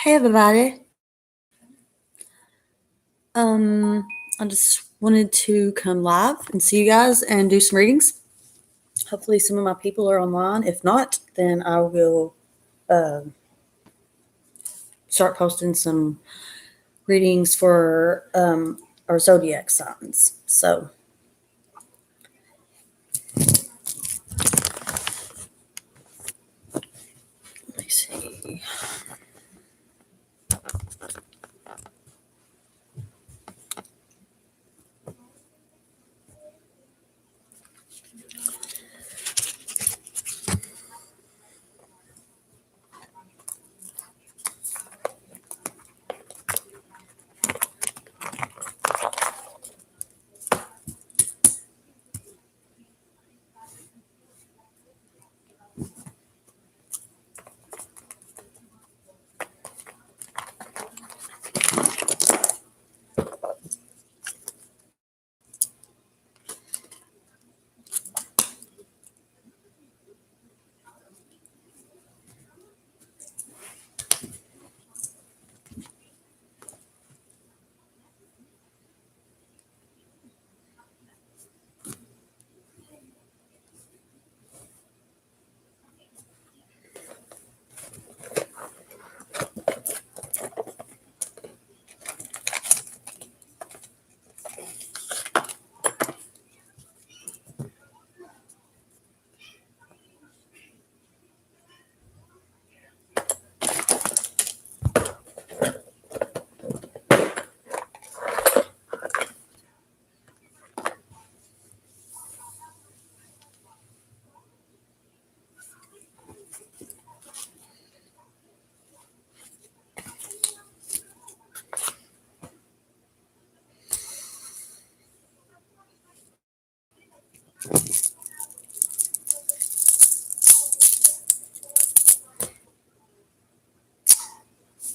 Hey everybody. I just wanted to come live and see you guys and do some readings. Hopefully some of my people are online. If not, then I will start posting some readings for our zodiac signs. So let me see.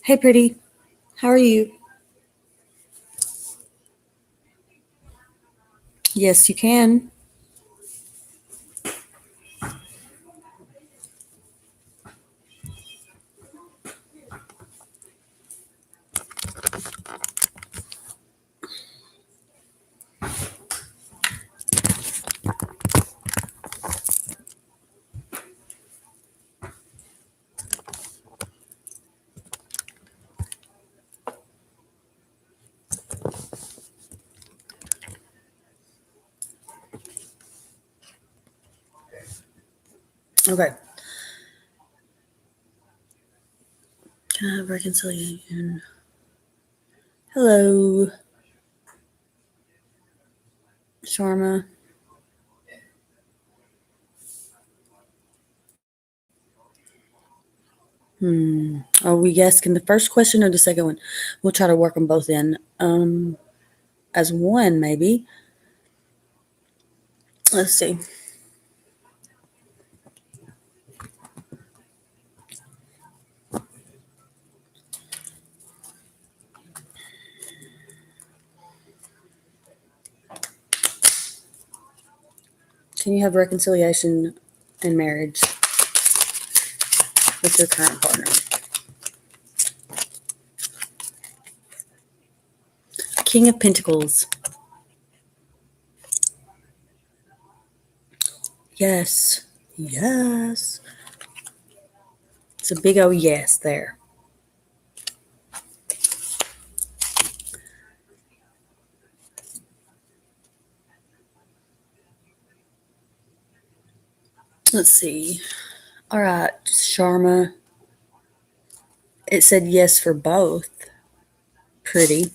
Hey pretty, how are you? Yes, you can. Okay. Can I have reconciliation? Hello, Sharma. Are we asking the first question or the second one? We'll try to work them both in. As one, maybe. Let's see. Can you have reconciliation in marriage with your current partner? King of Pentacles. Yes. Yes. It's a big old yes there. Let's see. All right, Sharma. It said yes for both. Pretty.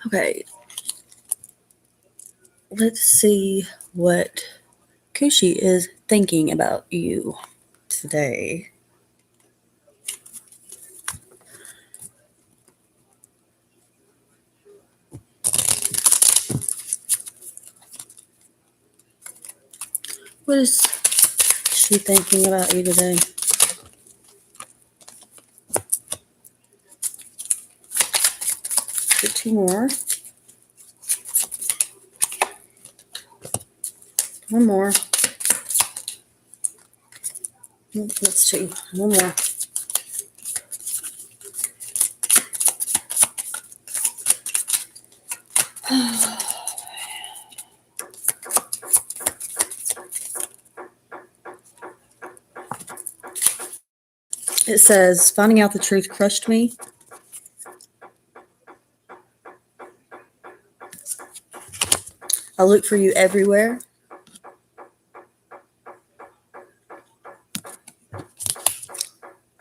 Okay. Let's see what Kushi is thinking about you today. What is she thinking about you today? Get two more. One more. Let's see. One more. It says, finding out the truth crushed me. I look for you everywhere.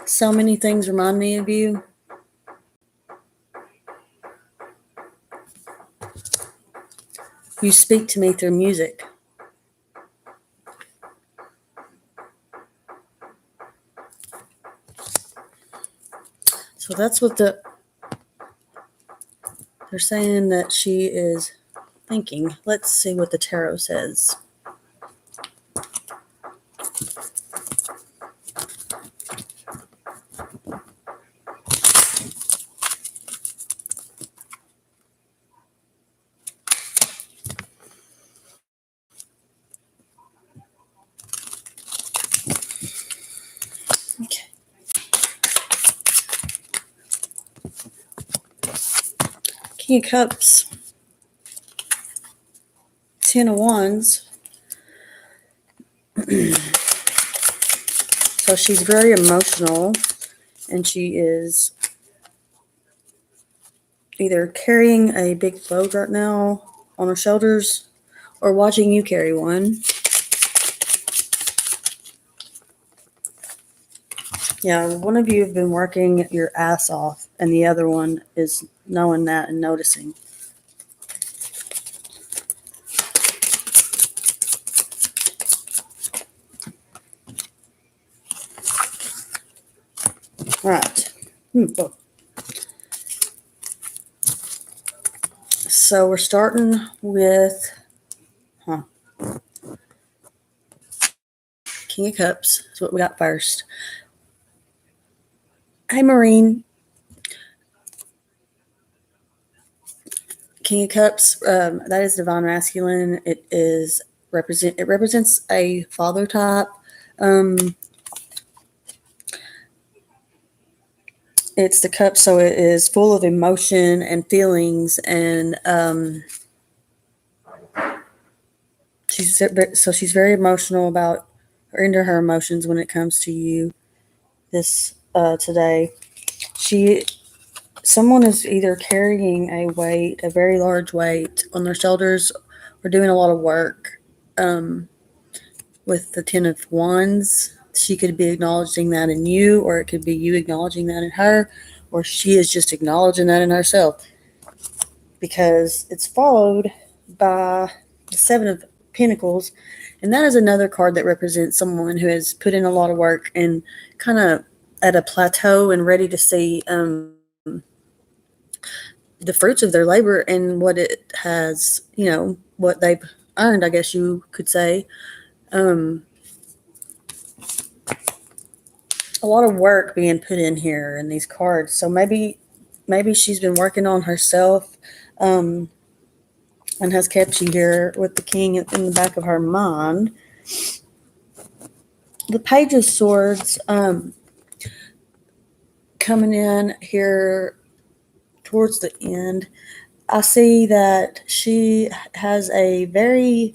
So many things remind me of you. You speak to me through music. So that's what they're saying that she is thinking. Let's see what the tarot says. Okay. King of Cups. 10 of Wands. So she's very emotional, and she is either carrying a big load right now on her shoulders or watching you carry one. Yeah, one of you have been working your ass off, and the other one is knowing that and noticing. All right. So we're starting with King of Cups. That's what we got first. Hey, Marine. King of Cups. That is divine masculine. It represents a father type. It's the cup, so it is full of emotion and feelings, and she's very emotional about or into her emotions when it comes to you. This today, someone is either carrying a weight, a very large weight on their shoulders, or doing a lot of work. With the 10 of Wands, she could be acknowledging that in you, or it could be you acknowledging that in her, or she is just acknowledging that in herself. Because it's followed by the 7 of Pentacles, and that is another card that represents someone who has put in a lot of work and kind of at a plateau and ready to see the fruits of their labor and what it has, what they've earned, I guess you could say. A lot of work being put in here in these cards. So maybe she's been working on herself, and has kept you here with the king in the back of her mind. The Page of Swords, coming in here towards the end. I see that she's a very,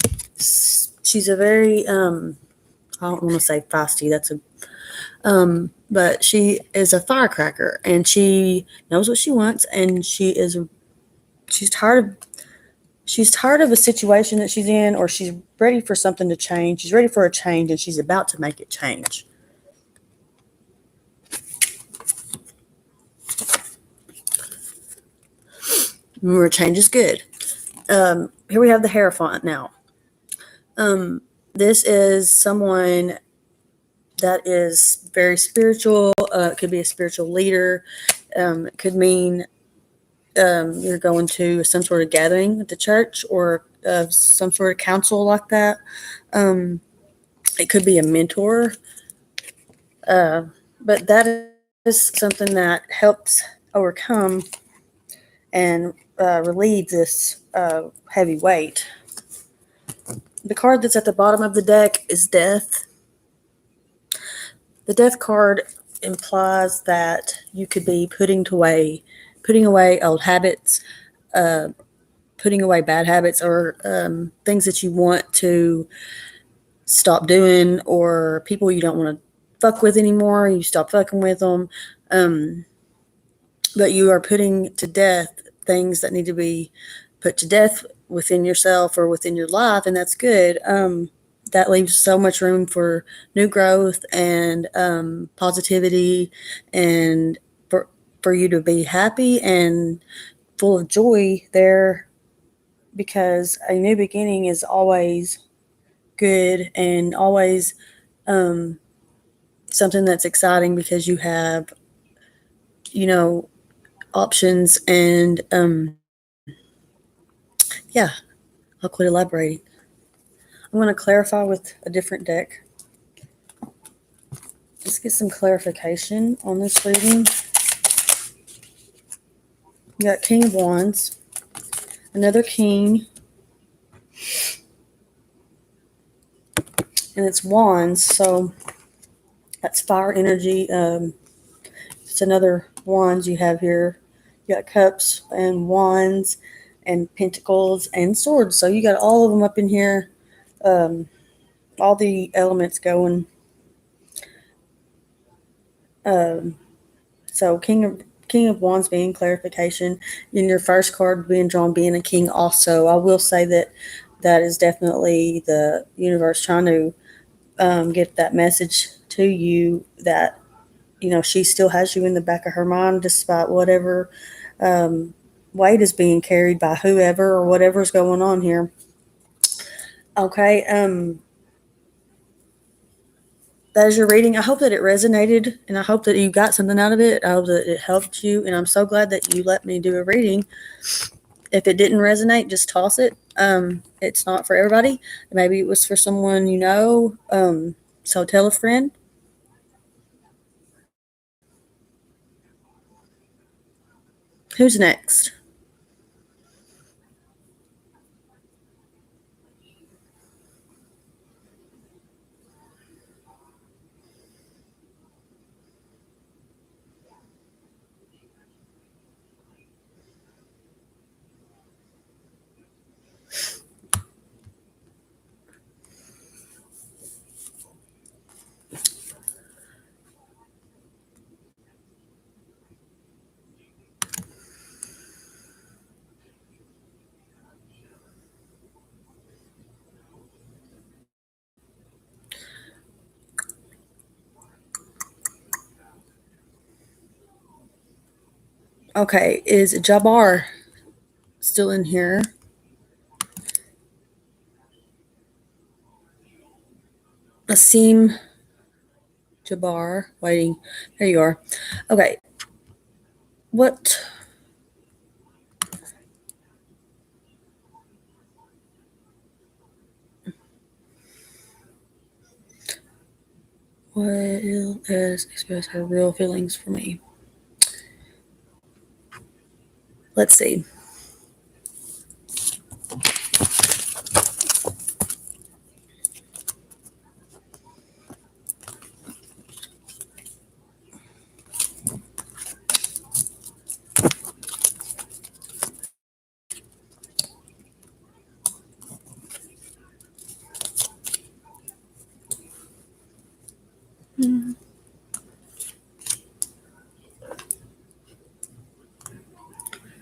I don't want to say feisty. But she is a firecracker, and she knows what she wants, and she's tired of a situation that she's in, or she's ready for something to change. She's ready for a change, and she's about to make it change. Remember, change is good. Here we have the Hierophant now. This is someone that is very spiritual. It could be a spiritual leader. It could mean you're going to some sort of gathering at the church, or some sort of council like that. It could be a mentor, but that is something that helps overcome and relieve this heavy weight. The card that's at the bottom of the deck is Death. The Death card implies that you could be putting away old habits, uh, putting away bad habits, or things that you want to stop doing, or people you don't want to fuck with anymore. You stop fucking with them. But you are putting to death things that need to be put to death within yourself or within your life, and that's good. That leaves so much room for new growth and positivity, and for you to be happy and full of joy there, because a new beginning is always good and always um, something that's exciting, because you have, you know, options and yeah, I'll quit elaborating. I'm going to clarify with a different deck. Let's get some clarification on this reading. You got King of Wands, another King, and it's Wands, so that's fire energy. It's another Wands you have here. You got Cups and Wands and Pentacles and Swords, so you got all of them up in here. All the elements going. Um, So King of Wands being clarification, in your first card being drawn being a king also. I will say that that is definitely the universe trying to get that message to you, that, you know, she still has you in the back of her mind despite whatever weight is being carried by whoever or whatever's going on here. Okay. That is your reading. I hope that it resonated, and I hope that you got something out of it. I hope that it helped you, and I'm so glad that you let me do a reading. If it didn't resonate, just toss it. It's not for everybody. Maybe it was for someone you know. So tell a friend. Who's next? Okay, is Jabbar still in here? Asim Jabbar. Waiting. There you are. Okay. What? Will S express her real feelings for me? Let's see.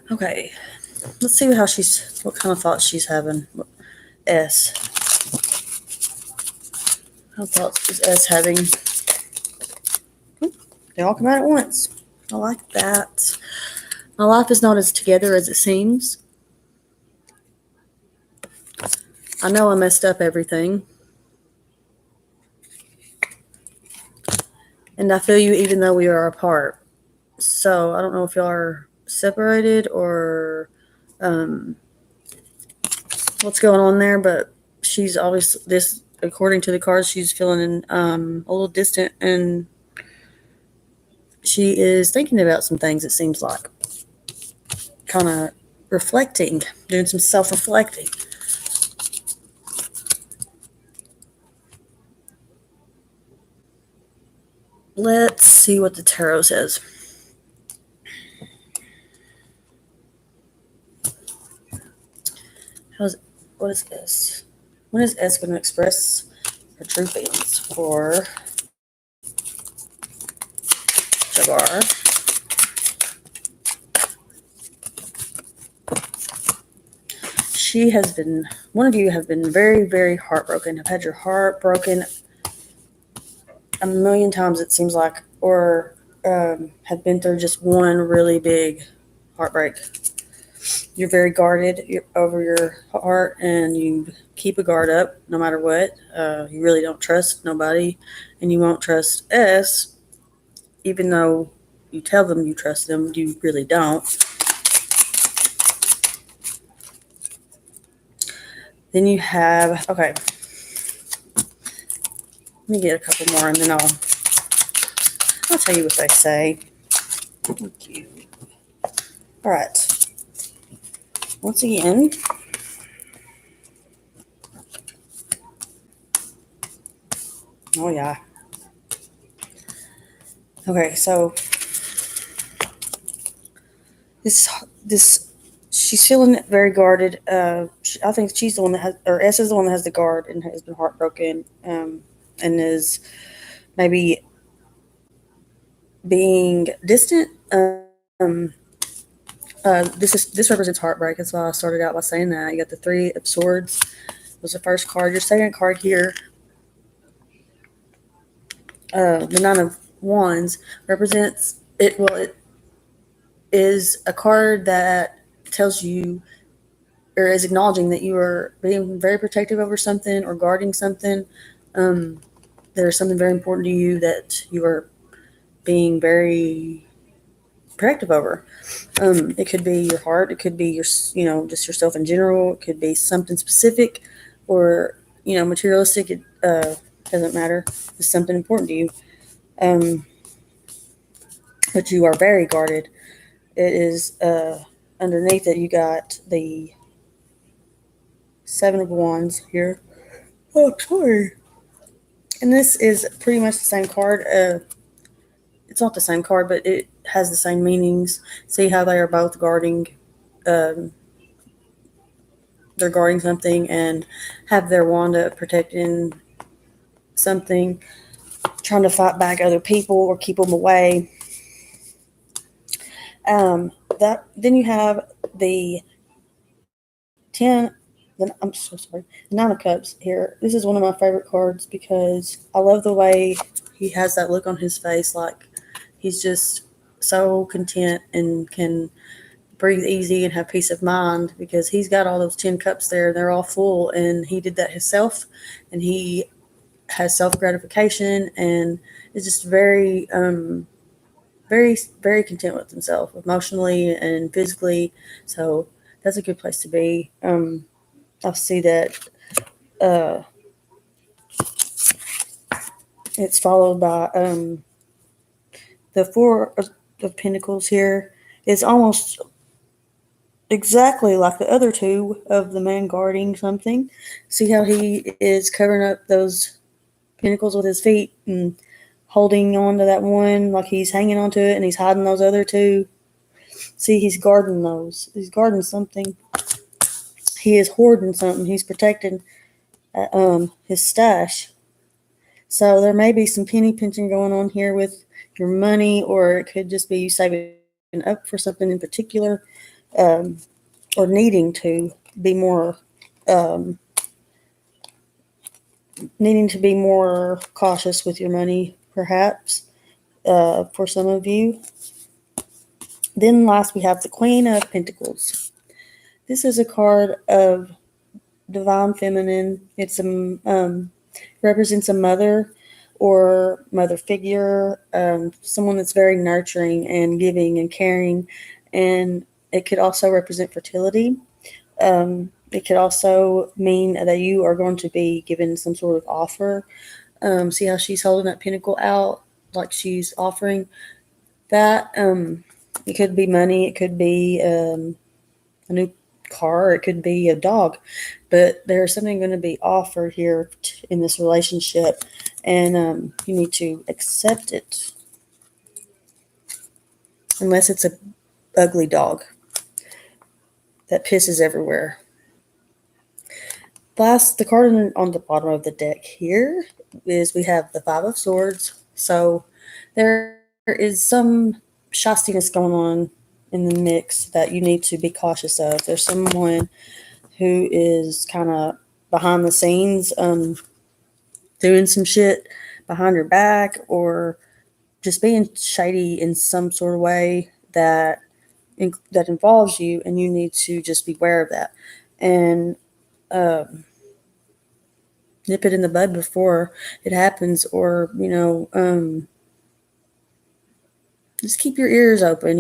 Okay. Let's see what kind of thoughts she's having. S. What thoughts is S having? They all come out at once. I like that. My life is not as together as it seems. I know I messed up everything. And I feel you even though we are apart. So I don't know if y'all are separated or what's going on there, but she's always, this according to the cards, she's feeling a little distant, and she is thinking about some things, it seems like. Kind of reflecting, doing some self-reflecting. Let's see what the tarot says. What is S? When is S going to express her true feelings for Jabar? One of you have been very, very heartbroken. Have had your heart broken a million times, it seems like, or have been through just one really big heartbreak. You're very guarded over your heart, and you keep a guard up no matter what. You really don't trust nobody, and you won't trust S, even though you tell them you trust them, you really don't. Then you have, okay, let me get a couple more, and then I'll tell you what they say. Thank you. All right. Once again, oh yeah. Okay, so this she's feeling very guarded. I think she's the one that has, or S is the one that has the guard and has been heartbroken, and is maybe being distant. This represents heartbreak. That's why I started out by saying that. You got the Three of Swords was the first card. Your second card here, the Nine of Wands, represents it. Well, it is a card that tells you, or is acknowledging, that you are being very protective over something or guarding something. There's something very important to you that you are being very protective over. It could be your heart. It could be just yourself in general. It could be something specific, or materialistic. It doesn't matter. It's something important to you. But you are very guarded. It is underneath it. You got the Seven of Wands here. Oh, sorry. And this is pretty much the same card. It's not the same card, but it has the same meanings. See how they are both guarding. Um, they're guarding something and have their wand up protecting something, trying to fight back other people or keep them away. Then you have the 10. I'm so sorry. The Nine of Cups here. This is one of my favorite cards because I love the way he has that look on his face, like he's just so content and can breathe easy and have peace of mind because he's got all those 10 cups there. They're all full, and he did that himself, and he has self gratification and is just very, very, very content with himself emotionally and physically. So that's a good place to be. I see that uh, it's followed by the Four of Pentacles here. Is almost exactly like the other two of the man guarding something. See how he is covering up those pentacles with his feet and holding on to that one like he's hanging onto it, and he's hiding those other two. See, he's guarding those. He's guarding something. He is hoarding something. He's protecting his stash. So there may be some penny pinching going on here with your money, or it could just be you saving up for something in particular, or needing to be more um, cautious with your money, perhaps, for some of you. Then last we have the Queen of Pentacles. This is a card of divine feminine. It's represents a mother or mother figure, someone that's very nurturing and giving and caring, and it could also represent fertility. It could also mean that you are going to be given some sort of offer. See how she's holding that pentacle out like she's offering that. It could be money. It could be a new car. It could be a dog. But there's something going to be offered here in this relationship, and you need to accept it. Unless it's a ugly dog that pisses everywhere. Last, the card on the bottom of the deck here is we have the Five of Swords. So there is some shastiness going on in the mix that you need to be cautious of. There's someone who is kind of behind the scenes, doing some shit behind your back, or just being shady in some sort of way that involves you, and you need to just be aware of that and nip it in the bud before it happens, or just keep your ears open.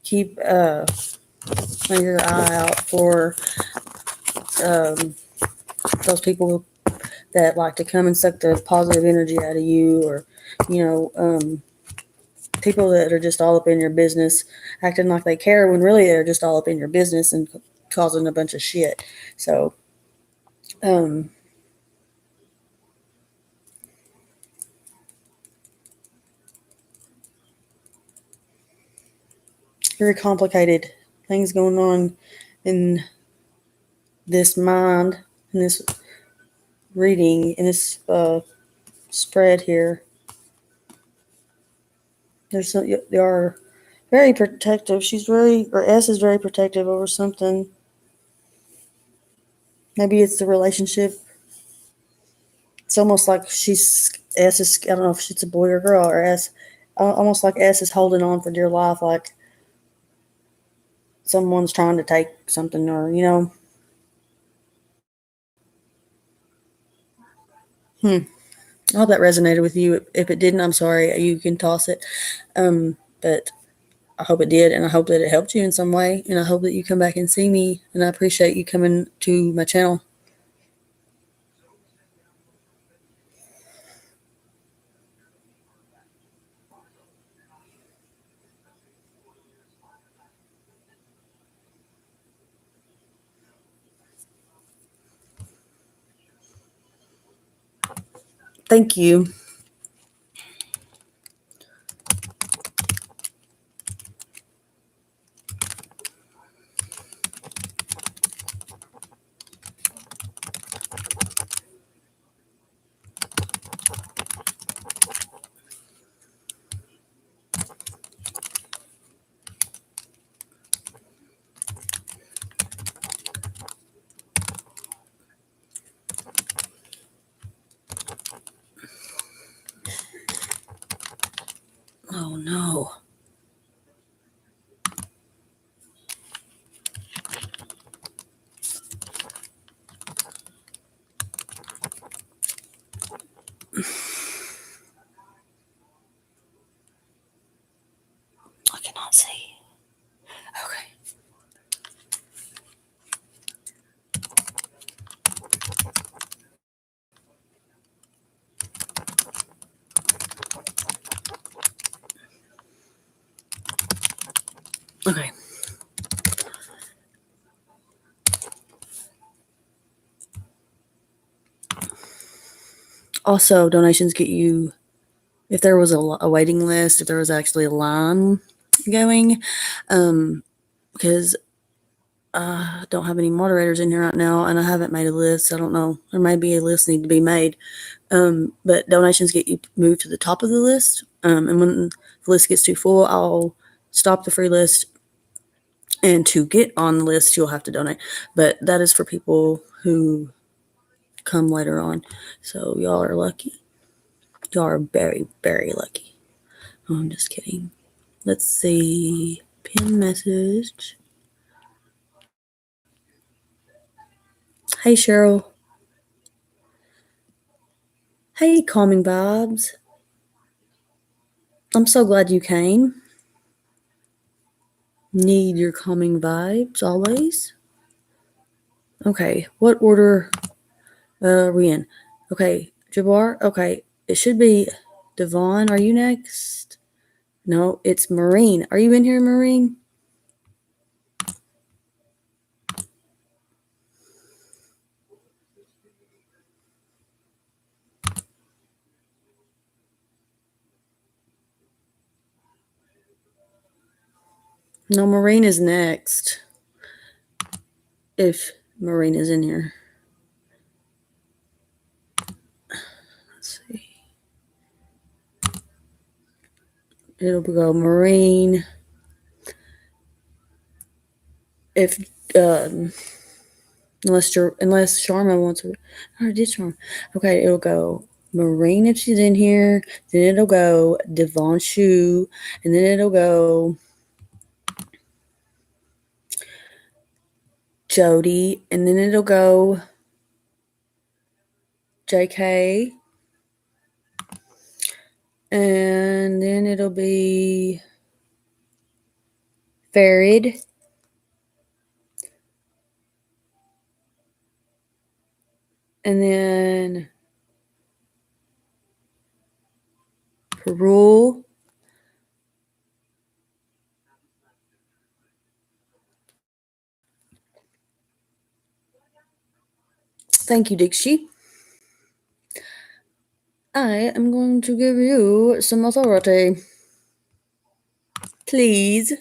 Keep your eye out for um, those people that like to come and suck the positive energy out of you, or you know people that are just all up in your business, acting like they care when really they're just all up in your business and causing a bunch of shit. So um, very complicated things going on in this mind, in this reading, in this spread here. They are very protective. Or S is very protective over something. Maybe it's the relationship. It's almost like S is, I don't know if she's a boy or girl, or S, almost like S is holding on for dear life, like someone's trying to take something, or, I hope that resonated with you. If it didn't, I'm sorry. You can toss it. But I hope it did, and I hope that it helped you in some way, and I hope that you come back and see me, and I appreciate you coming to my channel. Thank you. Oh no. I cannot see. Okay. Okay. Also, donations get you, if there was a waiting list, if there was actually a line going, because I don't have any moderators in here right now, and I haven't made a list. I don't know. There may be a list need to be made. But donations get you moved to the top of the list. And when the list gets too full, I'll stop the free list. And to get on the list, you'll have to donate. But that is for people who come later on. So y'all are lucky. Y'all are very, very lucky. Oh, I'm just kidding. Let's see. Pin message. Hey, Cheryl. Hey, calming vibes. I'm so glad you came. Need your calming vibes always. Okay, what order are we in? Okay, Jabbar. Okay, it should be Devon. Are you next? No, it's Marine. Are you in here, Marine? No, Marine is next. If Marine is in here. Let's see. It'll go Marine. If unless Sharma wants to. Oh, I did Sharma. Okay, it'll go Marine if she's in here. Then it'll go Devonshu, and then it'll go Jody, and then it'll go JK, and then it'll be Farid, and then Perul. Thank you, Dixie. I am going to give you some authority. Please.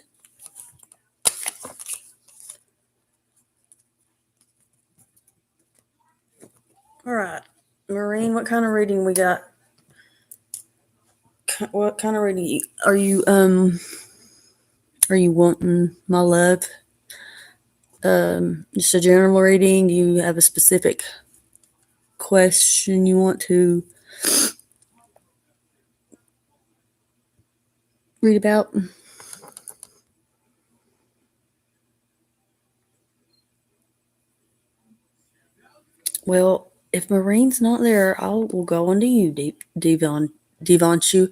All right. Marine, what kind of reading we got? What kind of reading are you wanting, my love? Just a general reading? Do you have a specific question you want to read about? Well, if Marine's not there, we'll go on to you, Devonshu.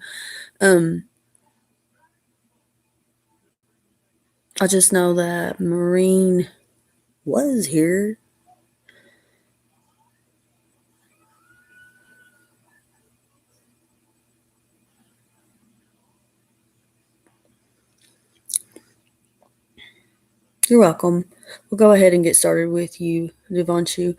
I just know that Marine was here. You're welcome. We'll go ahead and get started with you, Devonshu.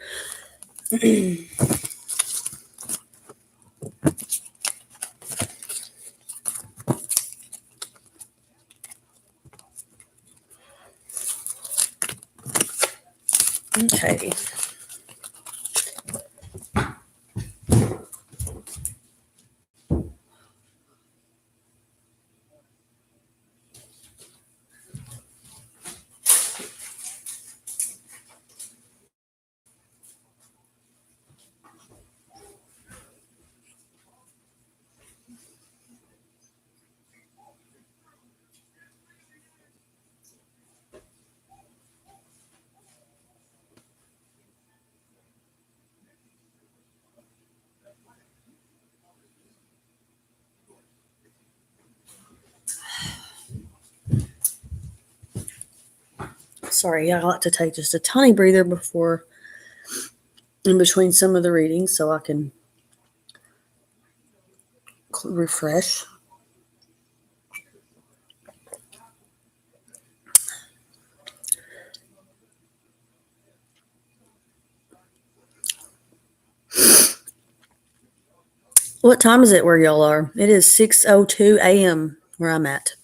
Okay. Sorry, I like to take just a tiny breather in between some of the readings so I can refresh. What time is it where y'all are? It is 6:02 a.m. where I'm at.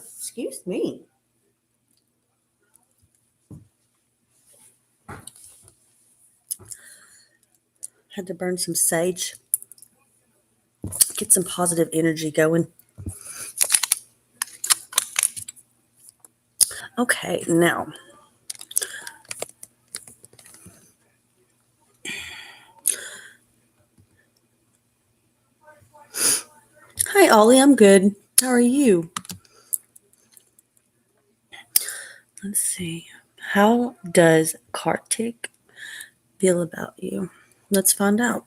Excuse me. Had to burn some sage. Get some positive energy going. Okay, now. Hi, Ollie. I'm good. How are you? Let's see. How does Kartik feel about you? Let's find out.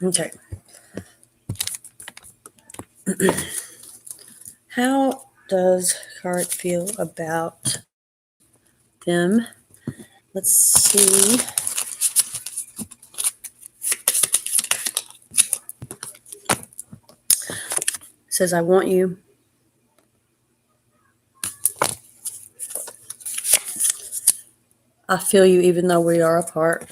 Okay. How does Kartik feel about them? Let's see. It says, I want you. I feel you even though we are apart.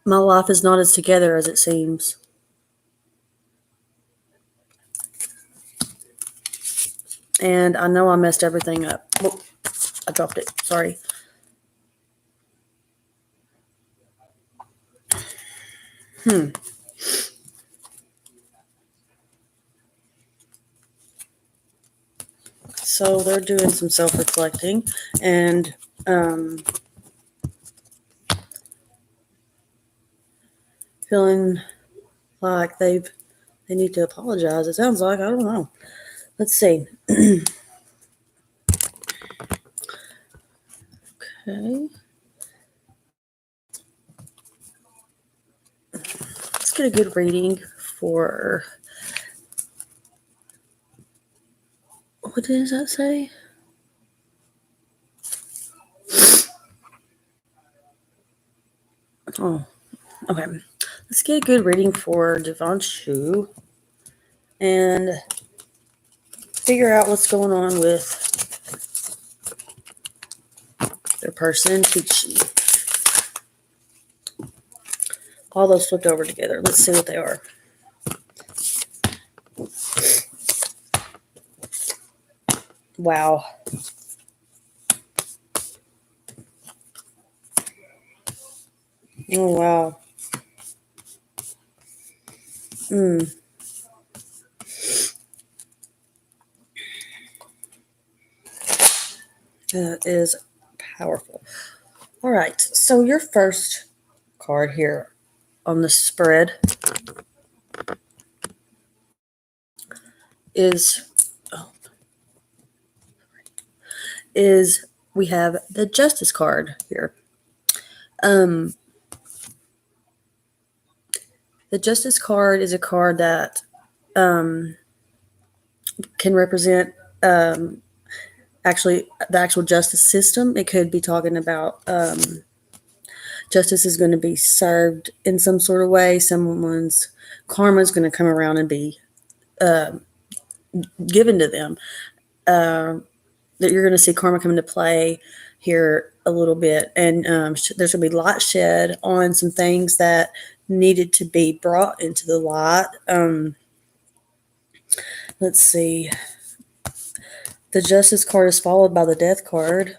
My life is not as together as it seems. And I know I messed everything up. Oh, I dropped it. Sorry. So they're doing some self-reflecting and feeling like they need to apologize. It sounds like, I don't know. Let's see. Okay. Let's get a good reading for, what does that say? Oh, okay. Let's get a good reading for Devanshu and figure out what's going on with their person, Tucci. All those flipped over together. Let's see what they are. Wow. Oh, wow. That is powerful. All right. So your first card here on the spread is is we have the Justice card here. The Justice card is a card that can represent actually the actual justice system. It could be talking about justice is going to be served in some sort of way. Someone's karma is going to come around and be given to them. That you're going to see karma come into play here a little bit, and there's going to be light shed on some things that needed to be brought into the light. Let's see. The Justice card is followed by the Death card.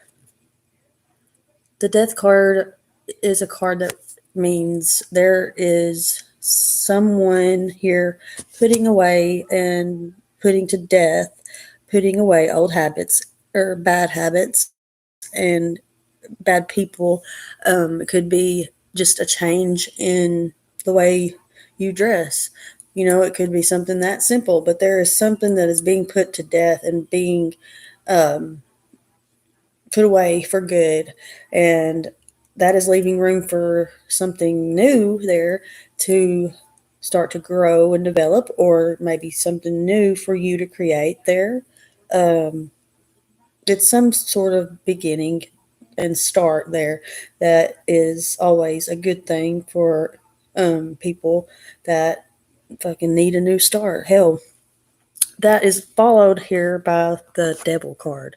The Death card is a card that means there is someone here putting away and putting to death, putting away old habits or bad habits and bad people. It could be just a change in the way you dress. You know, it could be something that simple, but there is something that is being put to death and being put away for good. And that is leaving room for something new there to start to grow and develop, or maybe something new for you to create there. Um, it's some sort of beginning and start there that is always a good thing for people that fucking need a new start. Hell, that is followed here by the devil card.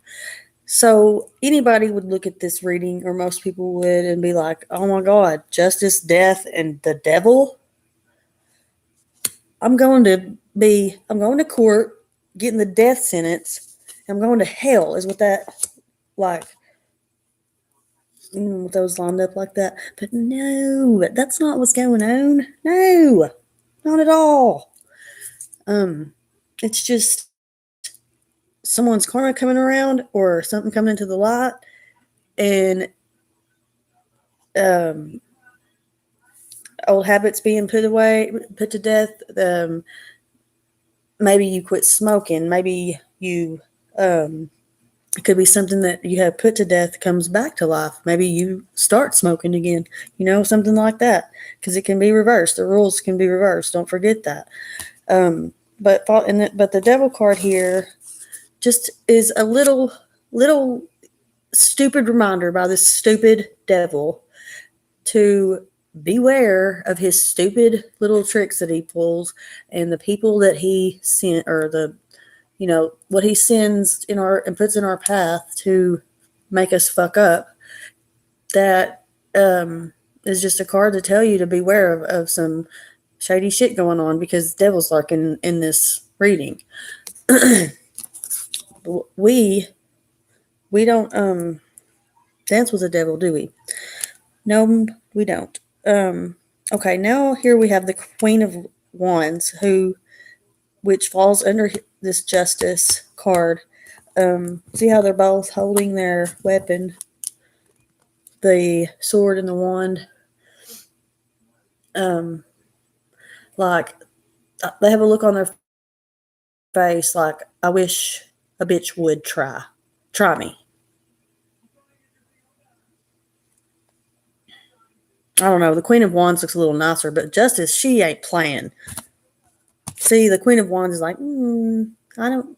So anybody would look at this reading, or most people would, and be like, oh my God, justice, death, and the devil? I'm going to court, getting the death sentence. I'm going to hell, is what that, like, with those lined up like that. But no, that's not what's going on. No, not at all. It's just someone's karma coming around, or something coming into the light, and um, old habits being put to death. Maybe you quit smoking. Maybe you, it could be something that you have put to death comes back to life. Maybe you start smoking again, something like that. Because it can be reversed. The rules can be reversed. Don't forget that. But the devil card here just is a little stupid reminder by this stupid devil to beware of his stupid little tricks that he pulls, and the people that he sent, or what he sends in our and puts in our path to make us fuck up. That is just a card to tell you to beware of some shady shit going on, because devil's lurking in this reading. we don't dance with the devil, do we? No, we don't. Okay, now here we have the Queen of Wands, which falls under this Justice card. See how they're both holding their weapon, the sword and the wand. Like they have a look on their face like, I wish a bitch would try me. I don't know. The Queen of Wands looks a little nicer, but Justice, she ain't playing. See, the Queen of Wands is like,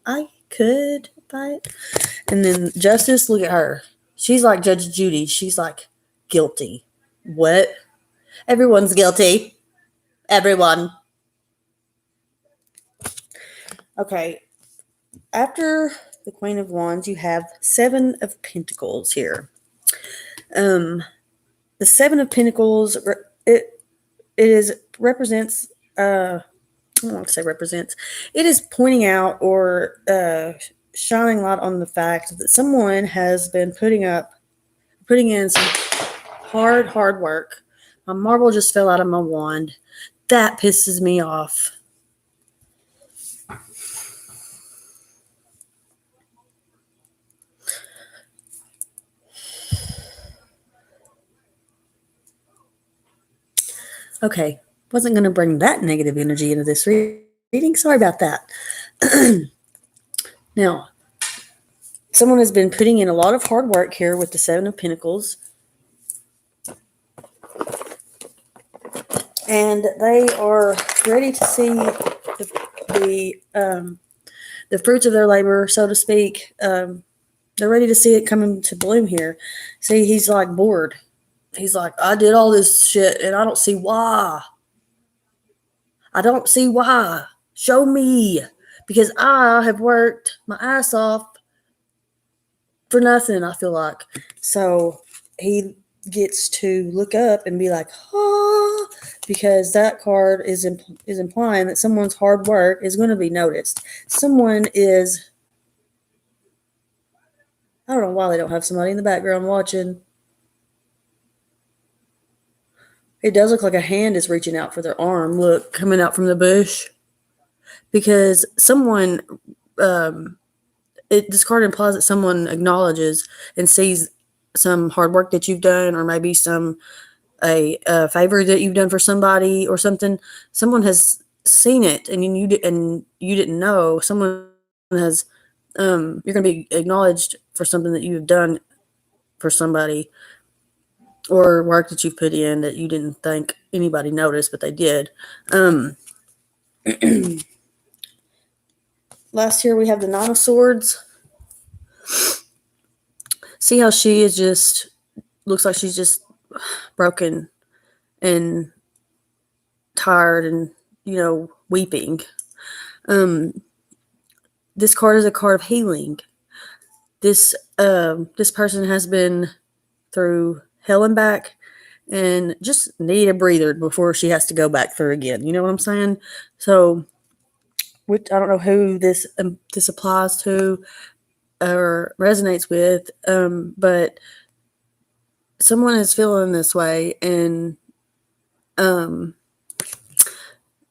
I could fight. And then Justice, look at her. She's like Judge Judy. She's like, guilty. What? Everyone's guilty. Everyone. Okay. After the Queen of Wands, you have Seven of Pentacles here. The Seven of Pentacles, represents, I don't want to say represents, it is pointing out, or shining light on the fact that someone has been putting in some hard work. My marble just fell out of my wand. That pisses me off. Okay, wasn't going to bring that negative energy into this reading. Sorry about that. Now, someone has been putting in a lot of hard work here with the Seven of Pentacles. And they are ready to see the fruits of their labor, so to speak. They're ready to see it coming to bloom here. See, he's like bored. He's like, I did all this shit and I don't see why. I don't see why. Show me. Because I have worked my ass off for nothing, I feel like. So he gets to look up and be like, ah, because that card is implying that someone's hard work is going to be noticed. Someone is, I don't know why they don't have somebody in the background watching. It does look like a hand is reaching out for their arm. Look, coming out from the bush. Because someone, this card implies that someone acknowledges and sees some hard work that you've done, or maybe a favor that you've done for somebody or something. Someone has seen it, and you didn't know. Someone has, you're going to be acknowledged for something that you've done for somebody. or work that you've put in that you didn't think anybody noticed, but they did. Last year we have the Nine of Swords. See how she is just, looks like she's just broken and tired and, weeping. This card is a card of healing. This person has been through hell and back and just need a breather before she has to go back through again. You know what I'm saying? So, which I don't know who this applies to or resonates with, but someone is feeling this way and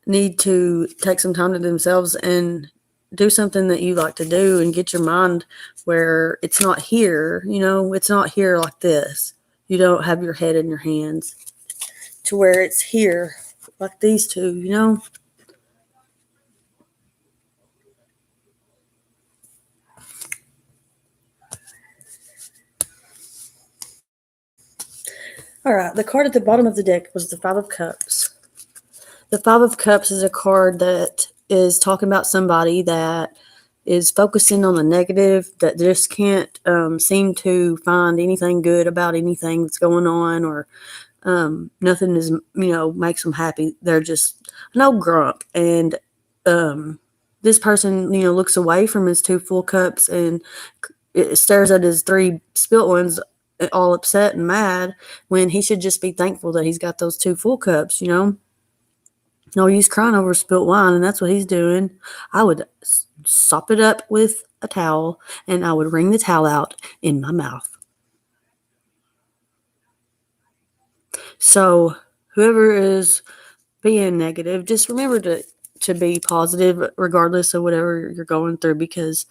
need to take some time to themselves and do something that you like to do and get your mind where it's not here, it's not here like this. You don't have your head in your hands to where it's here like these two. All right, the card at the bottom of the deck was the Five of Cups. The Five of Cups is a card that is talking about somebody that is focusing on the negative, that just can't seem to find anything good about anything that's going on, or nothing is, makes them happy. They're just no grump. And this person, looks away from his two full cups and stares at his three spilt ones, all upset and mad, when he should just be thankful that he's got those two full cups. No use crying over spilt wine, and that's what he's doing. I would sop it up with a towel, and I would wring the towel out in my mouth. So whoever is being negative, just remember to be positive regardless of whatever you're going through, because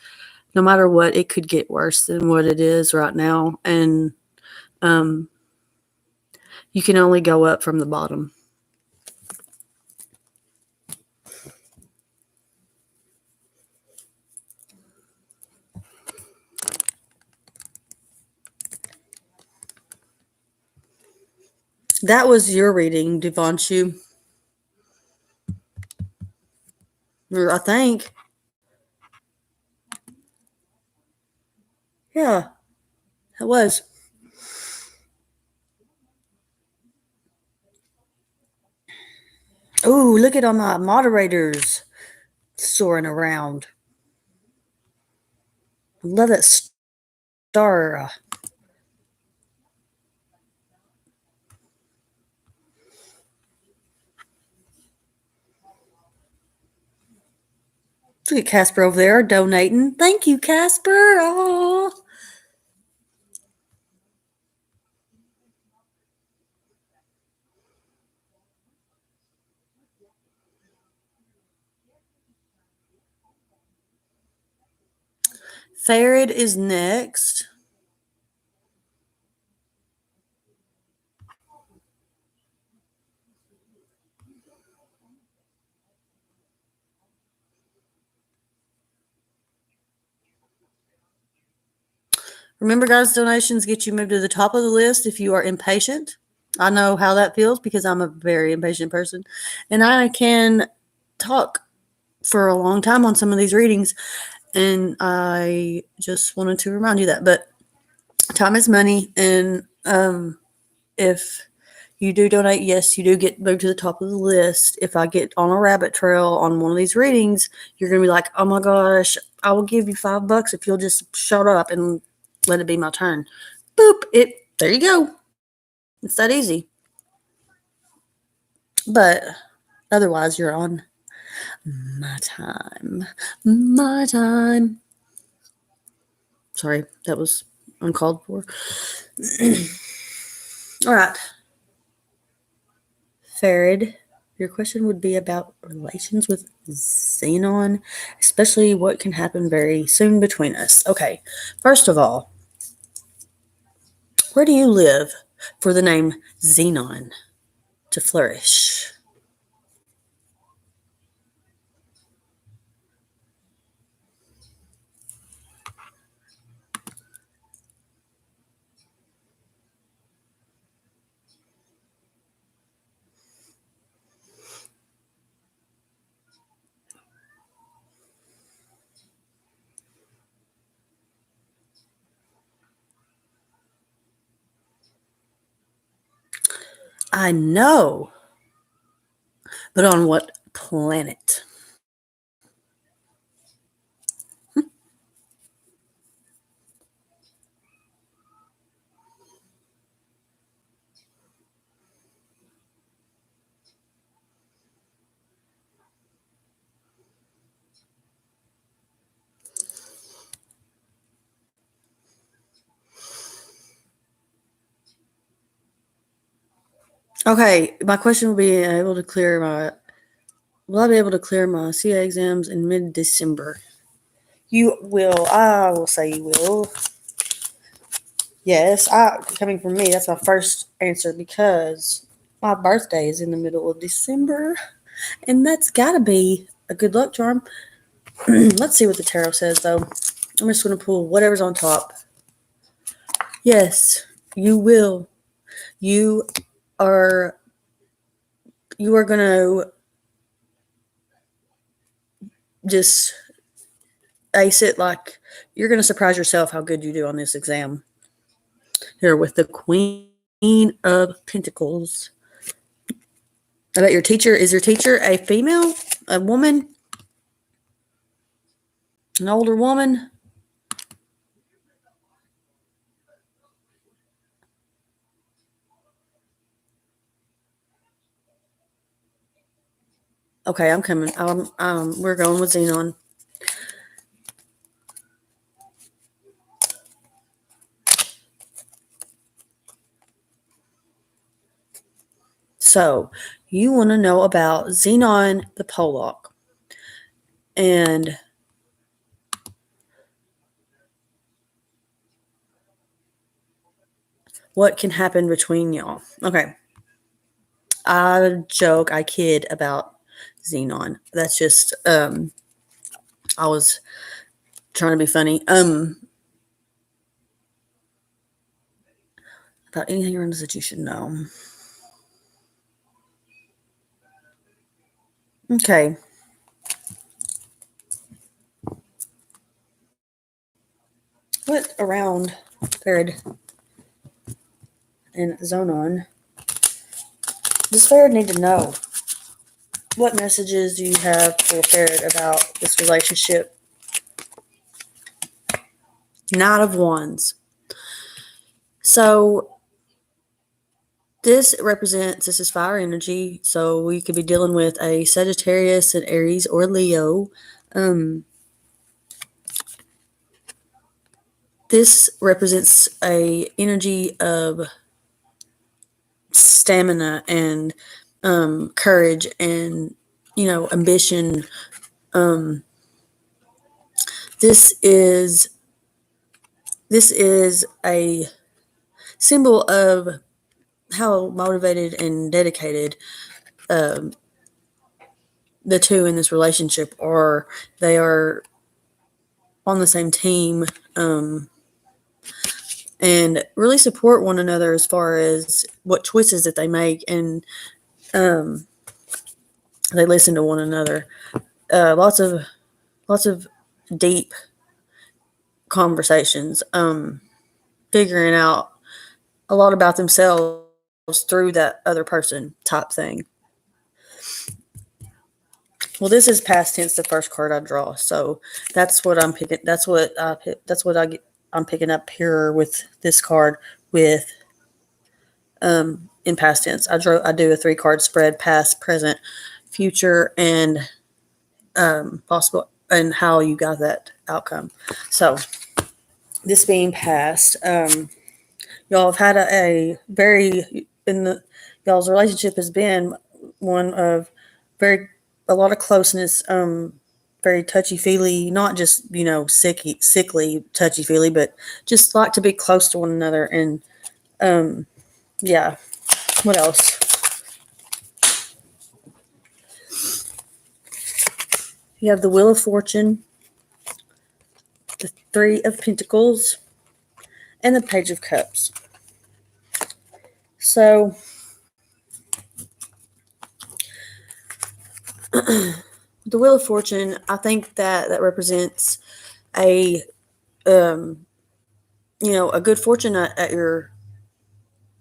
no matter what, it could get worse than what it is right now, and you can only go up from the bottom. That was your reading, Devanshu. I think. Yeah, it was. Oh, look at all my moderators soaring around. Love that star. Look at Casper over there donating. Thank you, Casper. Oh. Farid is next. Remember, guys, donations get you moved to the top of the list if you are impatient. I know how that feels because I'm a very impatient person, and I can talk for a long time on some of these readings, and I just wanted to remind you that. But time is money, and if you do donate, yes, you do get moved to the top of the list. If I get on a rabbit trail on one of these readings, you're going to be like, oh my gosh, I will give you $5 if you'll just shut up and let it be my turn. Boop, there you go. It's that easy. But otherwise, you're on my time. My time. Sorry, that was uncalled for. All right. Farid, your question would be about relations with Xenon, especially what can happen very soon between us. Okay, first of all, where do you live for the name Xenon to flourish? I know. But on what planet? Okay, my question will be able to clear my. Will I be able to clear my CA exams in mid-December? You will. I will say you will. Yes, coming from me, that's my first answer because my birthday is in the middle of December, and that's got to be a good luck charm. Let's see what the tarot says, though. I'm just going to pull whatever's on top. Yes, you will. You are. You are going to just ace it. Like you're going to surprise yourself how good you do on this exam. Here with the Queen of Pentacles. I bet your teacher is your teacher a female, a woman, an older woman. Okay, I'm coming. We're going with Xenon. So, you want to know about Xenon the Pollock and what can happen between y'all. Okay. I joke, I kid about Xenon. That's just I was trying to be funny. About anything around us that you should know. Okay. What around Farad and Zonon does Farad need to know? What messages do you have for Farad about this relationship? Knight of Wands. So this is fire energy. So we could be dealing with a Sagittarius, an Aries, or Leo. This represents a energy of stamina and courage and ambition. This is a symbol of how motivated and dedicated the two in this relationship are. They are on the same team and really support one another as far as what choices that they make, and they listen to one another. Lots of deep conversations, figuring out a lot about themselves through that other person type thing. Well, this is past tense, the first card I draw, so that's what I'm picking. That's what I get. I'm picking up here with this card with in past tense. I do a 3-card spread: past, present, future, and possible, and how you got that outcome. So this being past, y'all have had a very y'all's relationship has been one of a lot of closeness, very touchy feely, not just sickly touchy feely, but just like to be close to one another. And yeah, what else? You have the Wheel of Fortune, the Three of Pentacles, and the Page of Cups. So the Wheel of Fortune, I think that represents a a good fortune at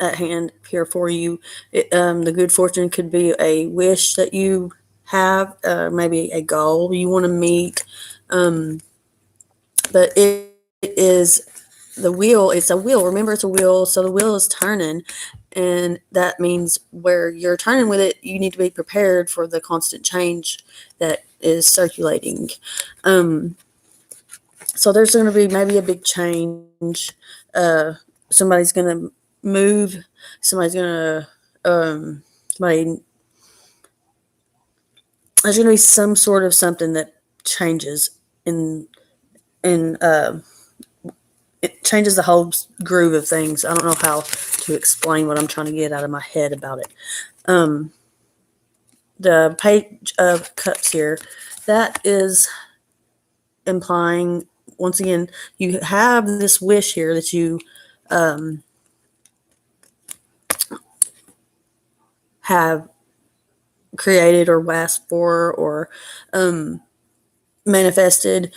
at hand here for you. The good fortune could be a wish that you have, maybe a goal you want to meet. But it is the wheel. It's a wheel. Remember, it's a wheel. So the wheel is turning. And that means where you're turning with it, you need to be prepared for the constant change that is circulating. So there's going to be maybe a big change. Somebody's going to move. Somebody's going to, somebody, there's going to be some sort of something that changes in it changes the whole groove of things. I don't know how to explain what I'm trying to get out of my head about it. The Page of Cups here, that is implying, once again, you have this wish here that you have created or asked for or manifested.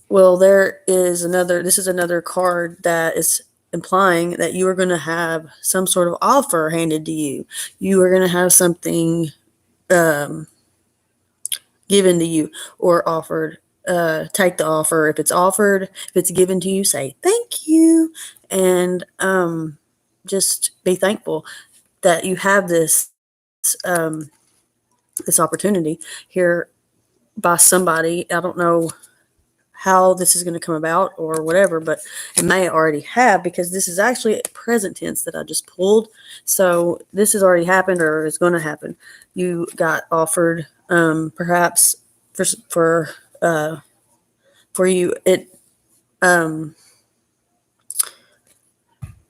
Well, this is another card that is implying that you are going to have some sort of offer handed to you. You are going to have something given to you or offered. Take the offer. If it's offered, if it's given to you, say thank you, and just be thankful that you have this opportunity here by somebody. I don't know how this is going to come about or whatever, but it may already have, because this is actually a present tense that I just pulled. So this has already happened or is going to happen. You got offered, perhaps for you, it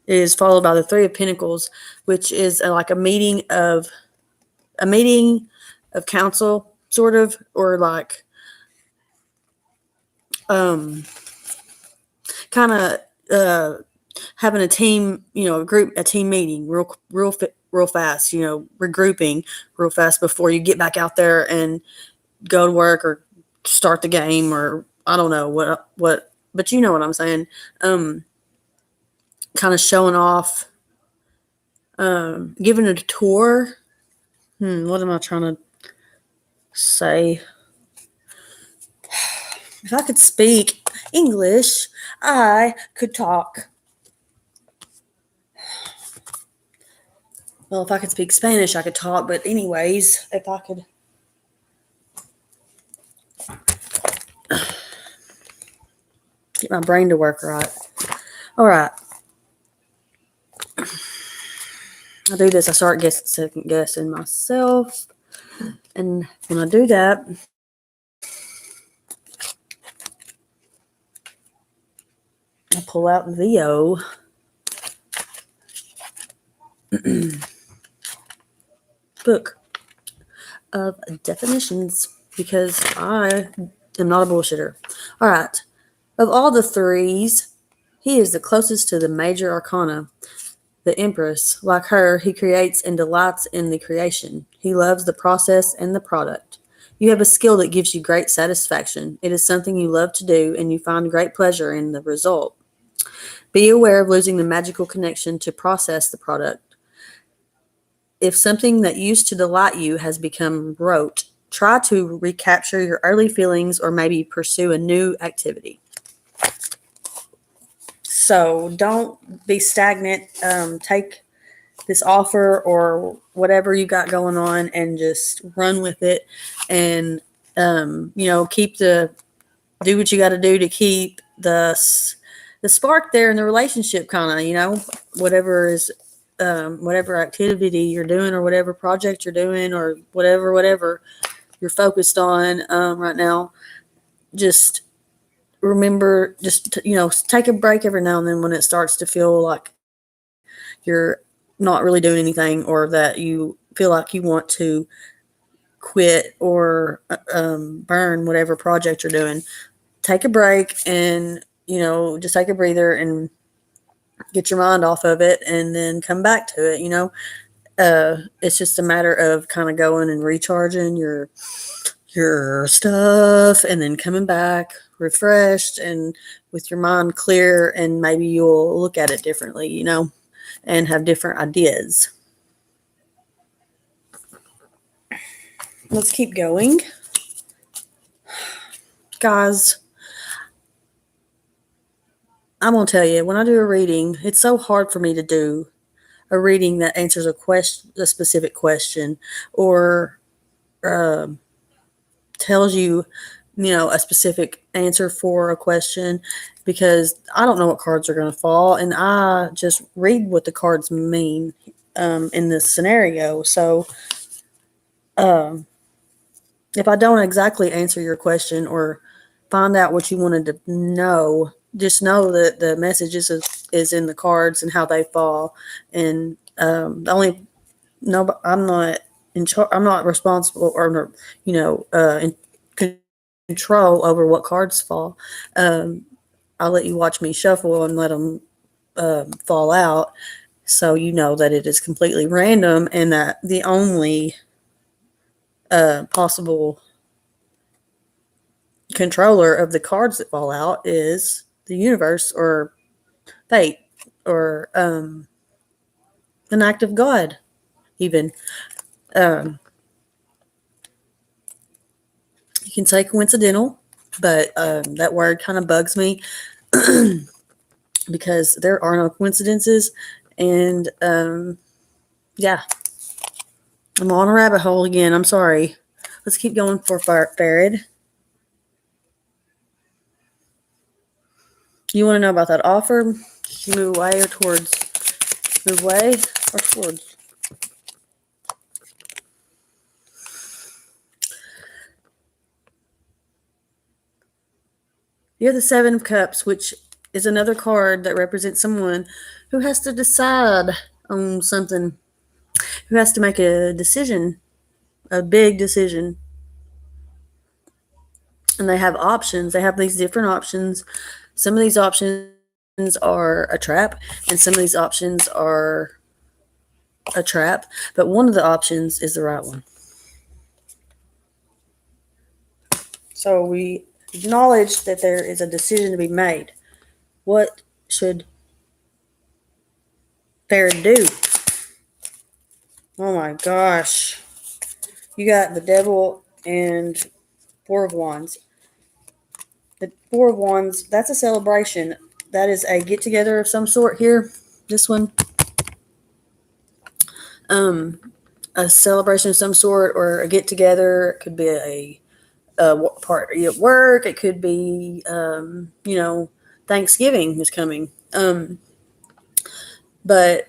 is followed by the Three of Pentacles, which is like a meeting of counsel, sort of, or like kind of having a team, a team meeting real fast, regrouping real fast before you get back out there and go to work or start the game, or I don't know what, but you know what I'm saying. Kind of showing off, giving a tour. What am I trying to say? If I could speak English, I could talk. Well, if I could speak Spanish, I could talk. But anyways, if I could get my brain to work right. All right. I do this. I start second guessing myself. And when I do that, I pull out the O. Book of definitions, because I am not a bullshitter. All right. Of all the threes, he is the closest to the major arcana, the Empress. Like her, he creates and delights in the creation. He loves the process and the product. You have a skill that gives you great satisfaction. It is something you love to do, and you find great pleasure in the result. Be aware of losing the magical connection to process the product. If something that used to delight you has become rote, try to recapture your early feelings or maybe pursue a new activity. So don't be stagnant. Take this offer or whatever you got going on and just run with it, and do what you got to do to keep the spark there in the relationship, kind of, whatever activity you're doing or whatever project you're doing or whatever you're focused on right now. Just remember, take a break every now and then when it starts to feel like you're not really doing anything, or that you feel like you want to quit or burn whatever project you're doing. Take a break and, just take a breather and get your mind off of it, and then come back to it. It's just a matter of kind of going and recharging your stuff, and then coming back refreshed and with your mind clear, and maybe you'll look at it differently. and have different ideas. Let's keep going. Guys, I'm going to tell you, when I do a reading, it's so hard for me to do a reading that answers a specific question, or tells you, a specific answer for a question, because I don't know what cards are going to fall, and I just read what the cards mean in this scenario. So if I don't exactly answer your question or find out what you wanted to know, just know that the message is in the cards and how they fall. And the only no, I'm not in charge. I'm not responsible, or in control over what cards fall. I'll let you watch me shuffle and let them fall out, so you know that it is completely random and that the only possible controller of the cards that fall out is the universe, or fate, or an act of God, even. You can say coincidental, but that word kind of bugs me because there are no coincidences. And yeah, I'm on a rabbit hole again. I'm sorry. Let's keep going for Farad. You want to know about that offer? Move away or towards? Move away or towards? You have the Seven of Cups, which is another card that represents someone who has to decide on something, who has to make a decision, a big decision. And they have options. They have these different options. Some of these options are a trap, and some of these options are a trap, but one of the options is the right one. So we acknowledge that there is a decision to be made. What should Farad do? Oh my gosh. You got the Devil and Four of Wands. The Four of Wands, that's a celebration. That is a get together of some sort here. This one. A celebration of some sort, or a get together. It could be a party at work. It could be, Thanksgiving is coming. But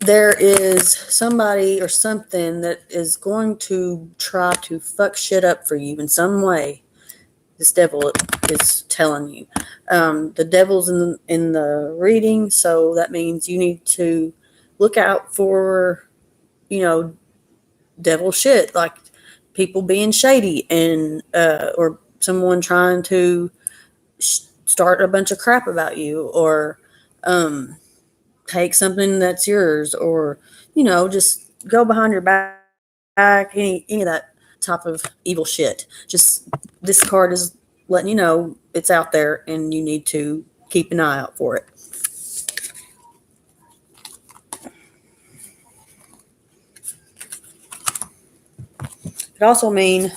there is somebody or something that is going to try to fuck shit up for you in some way. This devil is telling you. The devil's in the reading, so that means you need to look out for, devil shit, like people being shady, and or someone trying to start a bunch of crap about you, or take something that's yours, or just go behind your back, any of that type of evil shit. Just, this card is letting you know it's out there and you need to keep an eye out for it. It also means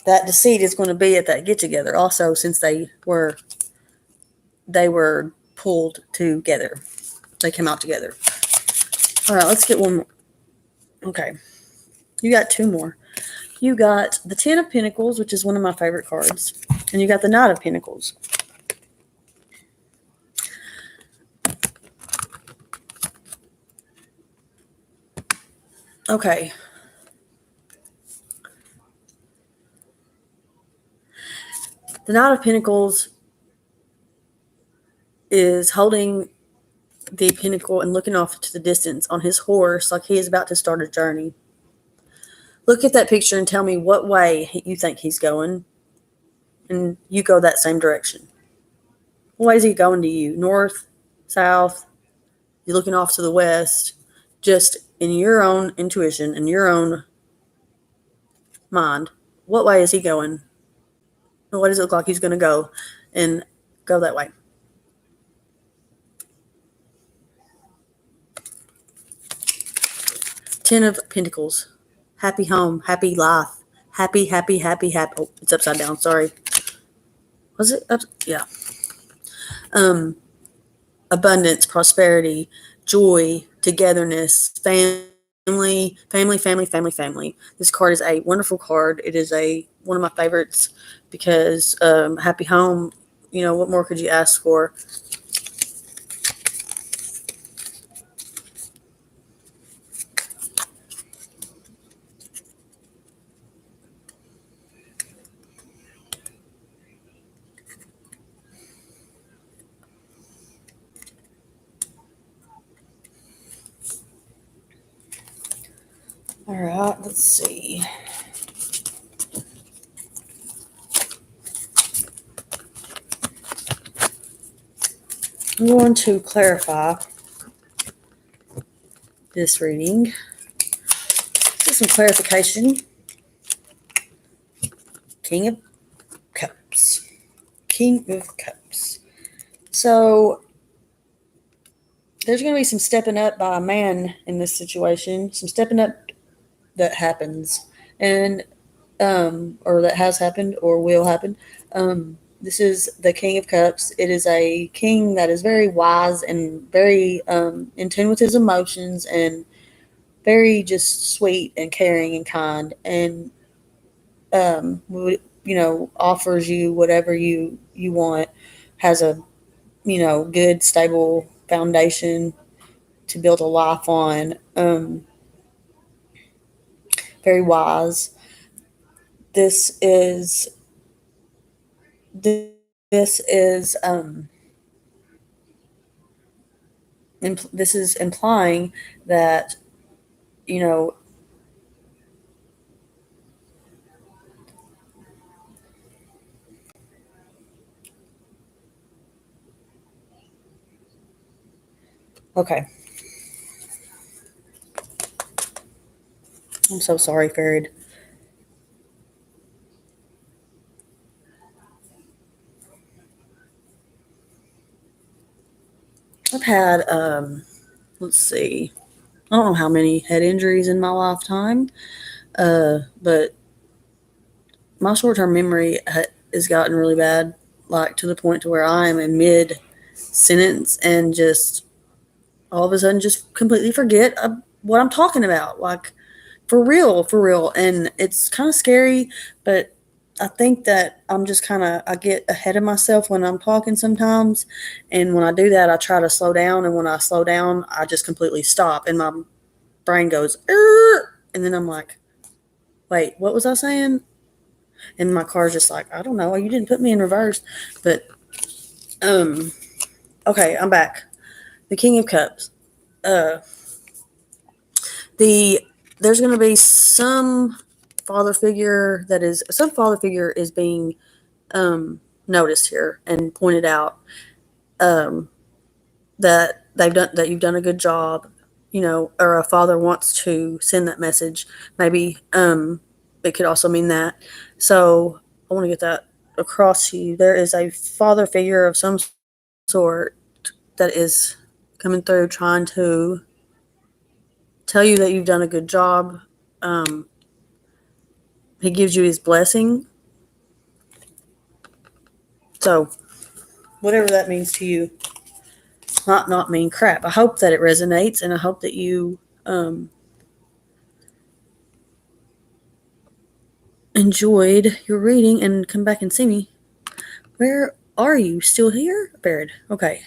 that deceit is going to be at that get together also, since they were pulled together. They came out together. All right, let's get one more. Okay. You got two more. You got the Ten of Pentacles, which is one of my favorite cards. And you got the Knight of Pentacles. Okay. The Knight of Pentacles is holding the pentacle and looking off to the distance on his horse like he is about to start a journey. Look at that picture and tell me what way you think he's going, and you go that same direction. What way is he going to you? North? South? You're looking off to the west. Just in your own intuition, in your own mind, what way is he going? What does it look like he's going to go? And go that way. Ten of Pentacles. Happy home, happy life. Happy, happy, happy, happy. Oh, it's upside down. Sorry. Was it up? Yeah. Abundance, prosperity, joy, togetherness, family. This card is a wonderful card. It is one of my favorites because happy home. What more could you ask for? All right, let's see. I'm going to clarify this reading. Get some clarification. King of Cups. King of Cups. So there's going to be some stepping up by a man in this situation. Some stepping up that happens, and or that has happened or will happen. This is the King of Cups. It is a king that is very wise and very in tune with his emotions and very just sweet and caring and kind, and offers you whatever you want. Has a good stable foundation to build a life on. Very wise. This is this is this is implying that you know okay, I'm so sorry, Farid. I've had let's see, I don't know how many head injuries in my lifetime, but my short-term memory has gotten really bad, like to the point to where I am in mid sentence and just all of a sudden just completely forget what I'm talking about, like for real. And it's kind of scary, but I think that I'm just I get ahead of myself when I'm talking sometimes. And when I do that, I try to slow down. And when I slow down, I just completely stop. And my brain goes, and then I'm like, wait, what was I saying? And my car's just like, I don't know. You didn't put me in reverse. But, um, okay, I'm back. The King of Cups. Uh, the There's going to be some father figure is being noticed here and pointed out, um, that you've done a good job, or a father wants to send that message. Maybe it could also mean that. So I want to get that across to you. There is a father figure of some sort that is coming through, trying to tell you that you've done a good job. Um, he gives you his blessing. So whatever that means to you, not mean crap. I hope that it resonates, and I hope that you enjoyed your reading and come back and see me. Where are you? Still here? Baird. Okay.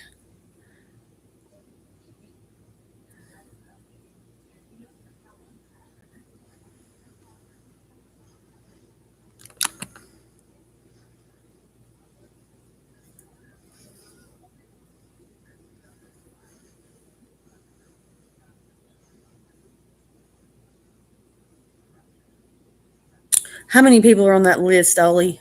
How many people are on that list, Ollie?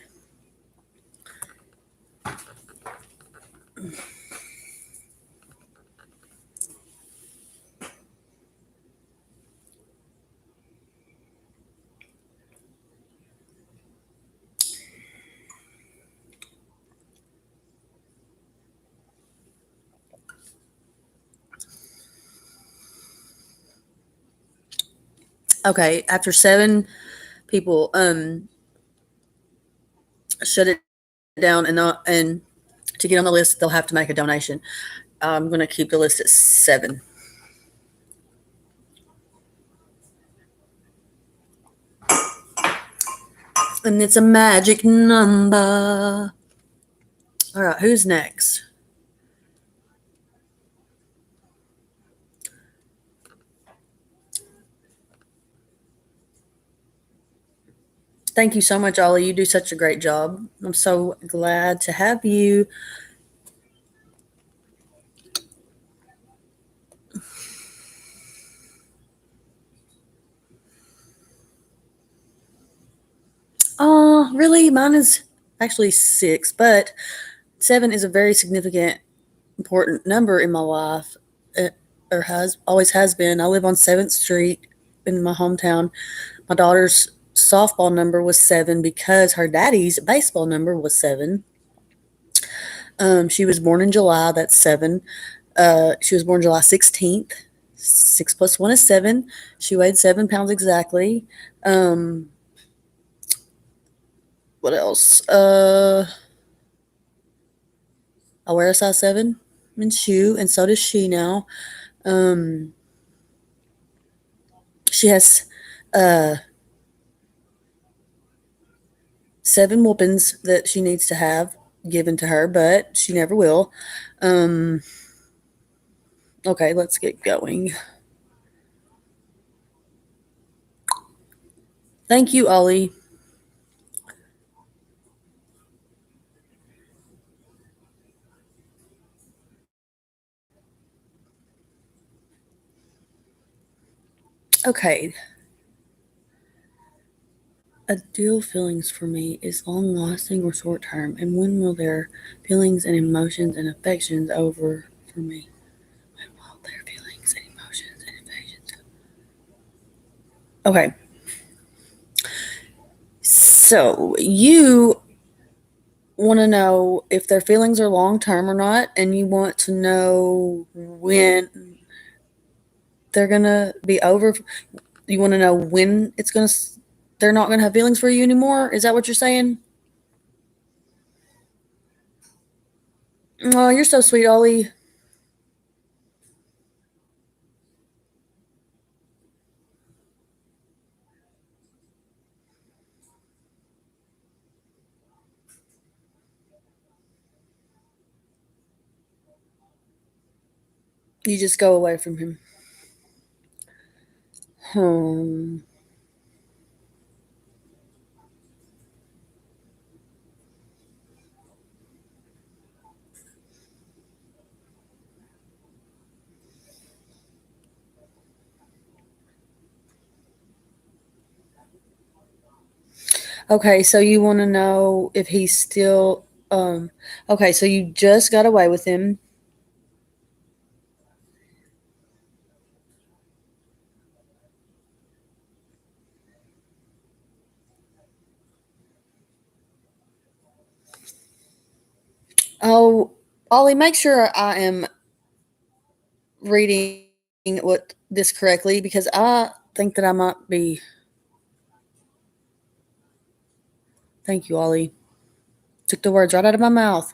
Okay, after 7 people shut it down and to get on the list, they'll have to make a donation. I'm going to keep the list at 7. And it's a magic number. All right, who's next? Thank you so much, Ollie. You do such a great job. I'm so glad to have you. Oh, really? Mine is actually 6, but 7 is a very significant, important number in my life. It, or has always has been. I live on 7th Street in my hometown. My daughter's softball number was 7 because her daddy's baseball number was 7. She was born in July. That's 7. She was born July 16th. 6 plus 1 is 7. She weighed 7 pounds exactly. Um, what else? I wear a size 7 in shoe, and so does she now. Um, she has uh, 7 whoopings that she needs to have given to her, but she never will. Um, okay, let's get going. Thank you, Ollie. Okay, ideal feelings for me is long lasting or short term, and when will their feelings and emotions and affections over for me? When will their feelings and emotions and affections? Okay, so you want to know if their feelings are long term or not, and you want to know when they're gonna be over. You want to know when they're not gonna have feelings for you anymore. Is that what you're saying? Oh, you're so sweet, Ollie. You just go away from him. Hmm. Okay, so you want to know if he's still. Okay, so you just got away with him. Oh, Ollie, make sure I am reading what this correctly because I think that I might be. Thank you, Ollie. Took the words right out of my mouth.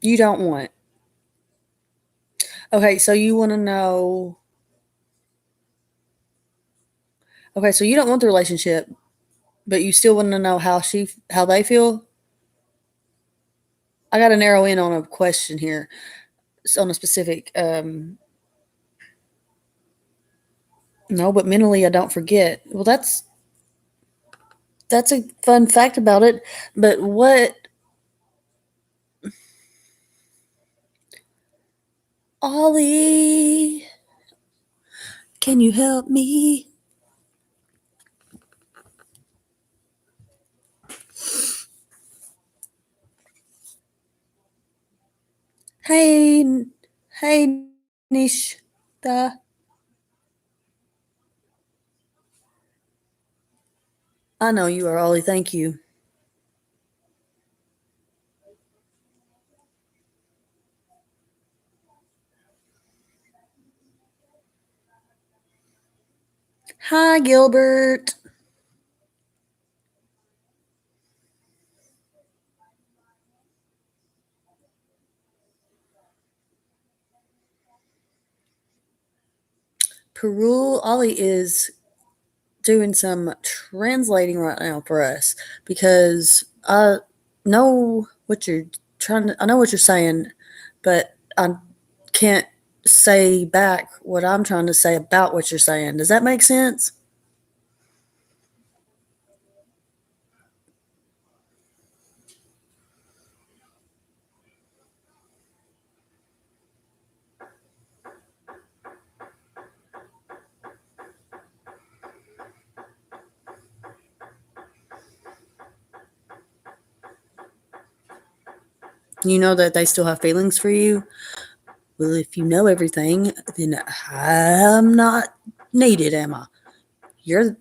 You don't want. Okay, so you want to know. Okay, so you don't want the relationship, but you still want to know how they feel. I got to narrow in on a question here, on a specific. No, but mentally I don't forget. Well, that's a fun fact about it. But what, Ollie? Can you help me? Hey, hey, Nishta. I know you are, Ollie. Thank you. Hi, Gilbert. Perul Ollie is doing some translating right now for us because I know what you're I know what you're saying, but I can't say back what I'm trying to say about what you're saying. Does that make sense? You know that they still have feelings for you? Well, if you know everything, then I'm not needed, am I? You're.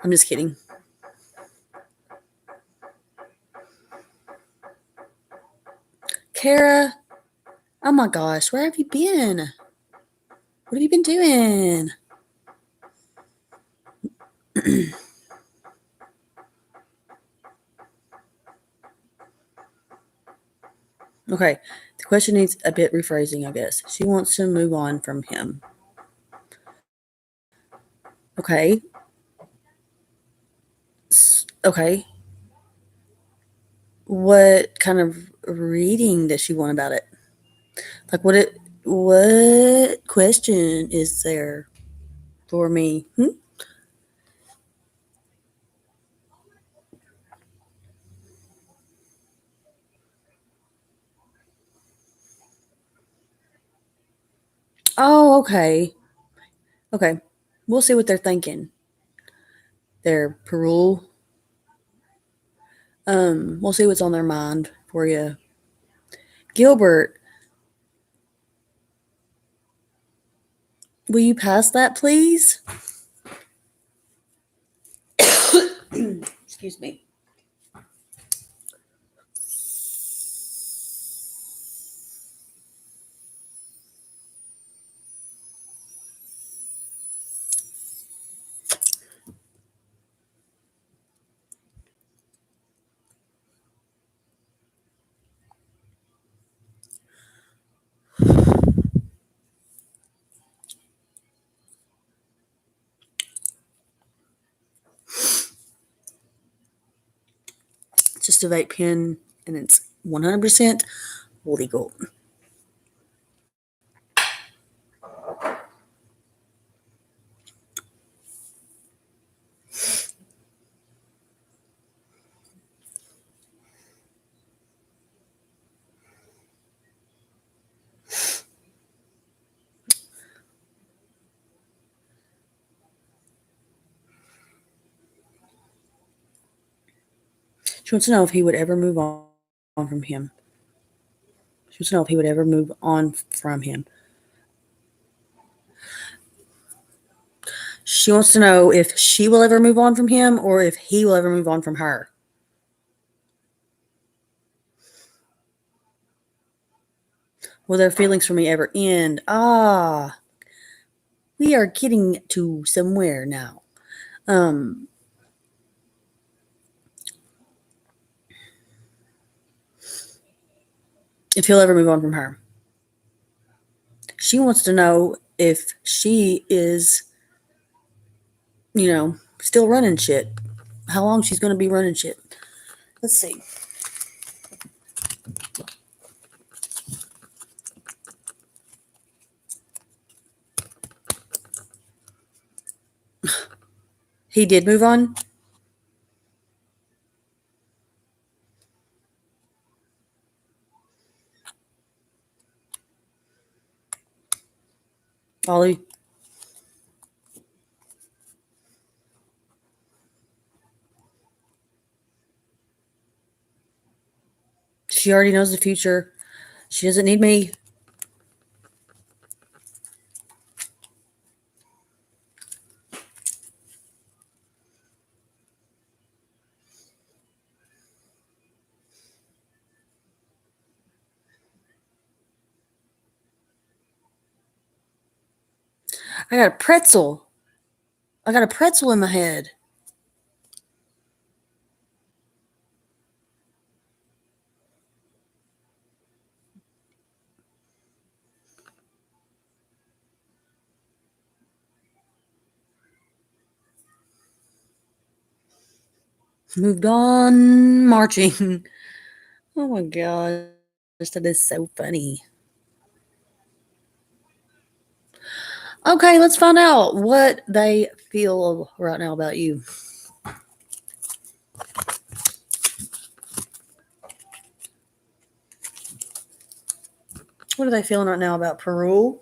I'm just kidding. Kara, oh my gosh, where have you been? What have you been doing? Okay, the question needs a bit rephrasing, I guess. She wants to move on from him. Okay. Okay. What kind of reading does she want about it? Like what question is there for me? Oh, okay. Okay. We'll see what they're thinking. Their parole. We'll see what's on their mind for you. Gilbert, will you pass that, please? Excuse me. It's just a vape pen, and it's 100% legal. She wants to know if he would ever move on from him. She wants to know if he would ever move on from him. She wants to know if she will ever move on from him or if he will ever move on from her. Will their feelings for me ever end? Ah, we are getting to somewhere now. Um, if he'll ever move on from her. She wants to know if she is, still running shit. How long she's going to be running shit. Let's see. He did move on. Ollie. She already knows the future. She doesn't need me. I got a pretzel. I got a pretzel in my head. Moved on marching. Oh my gosh, that is so funny. Okay, let's find out what they feel right now about you. What are they feeling right now about Peru?